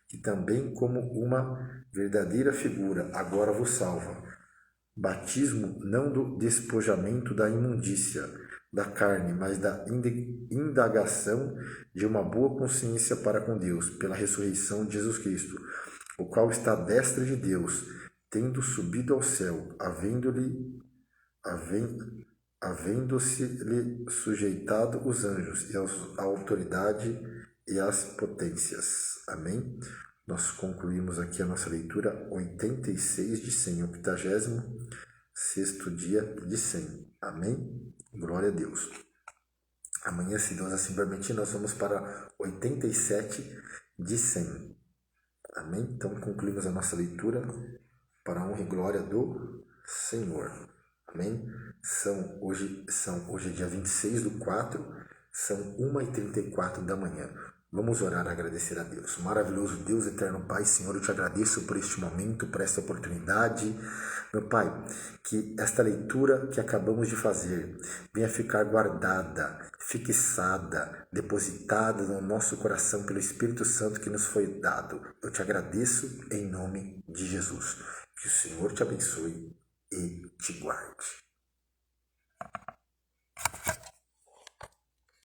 que também como uma verdadeira figura agora vos salva. Batismo não do despojamento da imundícia da carne, mas da indagação de uma boa consciência para com Deus, pela ressurreição de Jesus Cristo, o qual está à destra de Deus, tendo subido ao céu, havendo-se-lhe sujeitado os anjos e a autoridade e as potências. Amém? Nós concluímos aqui a nossa leitura 86 de 100, o 86º dia de 100. Amém? Glória a Deus. Amanhã, se Deus assim permitir, nós vamos para 87 de 100. Amém? Então concluímos a nossa leitura para a honra e glória do Senhor. Amém? Hoje é dia 26/4, são 1h34 da manhã. Vamos orar e agradecer a Deus. Maravilhoso Deus, eterno Pai, Senhor, eu te agradeço por este momento, por esta oportunidade. Meu Pai, que esta leitura que acabamos de fazer venha ficar guardada, fixada, depositada no nosso coração pelo Espírito Santo que nos foi dado. Eu te agradeço em nome de Jesus. Que o Senhor te abençoe e te guarde.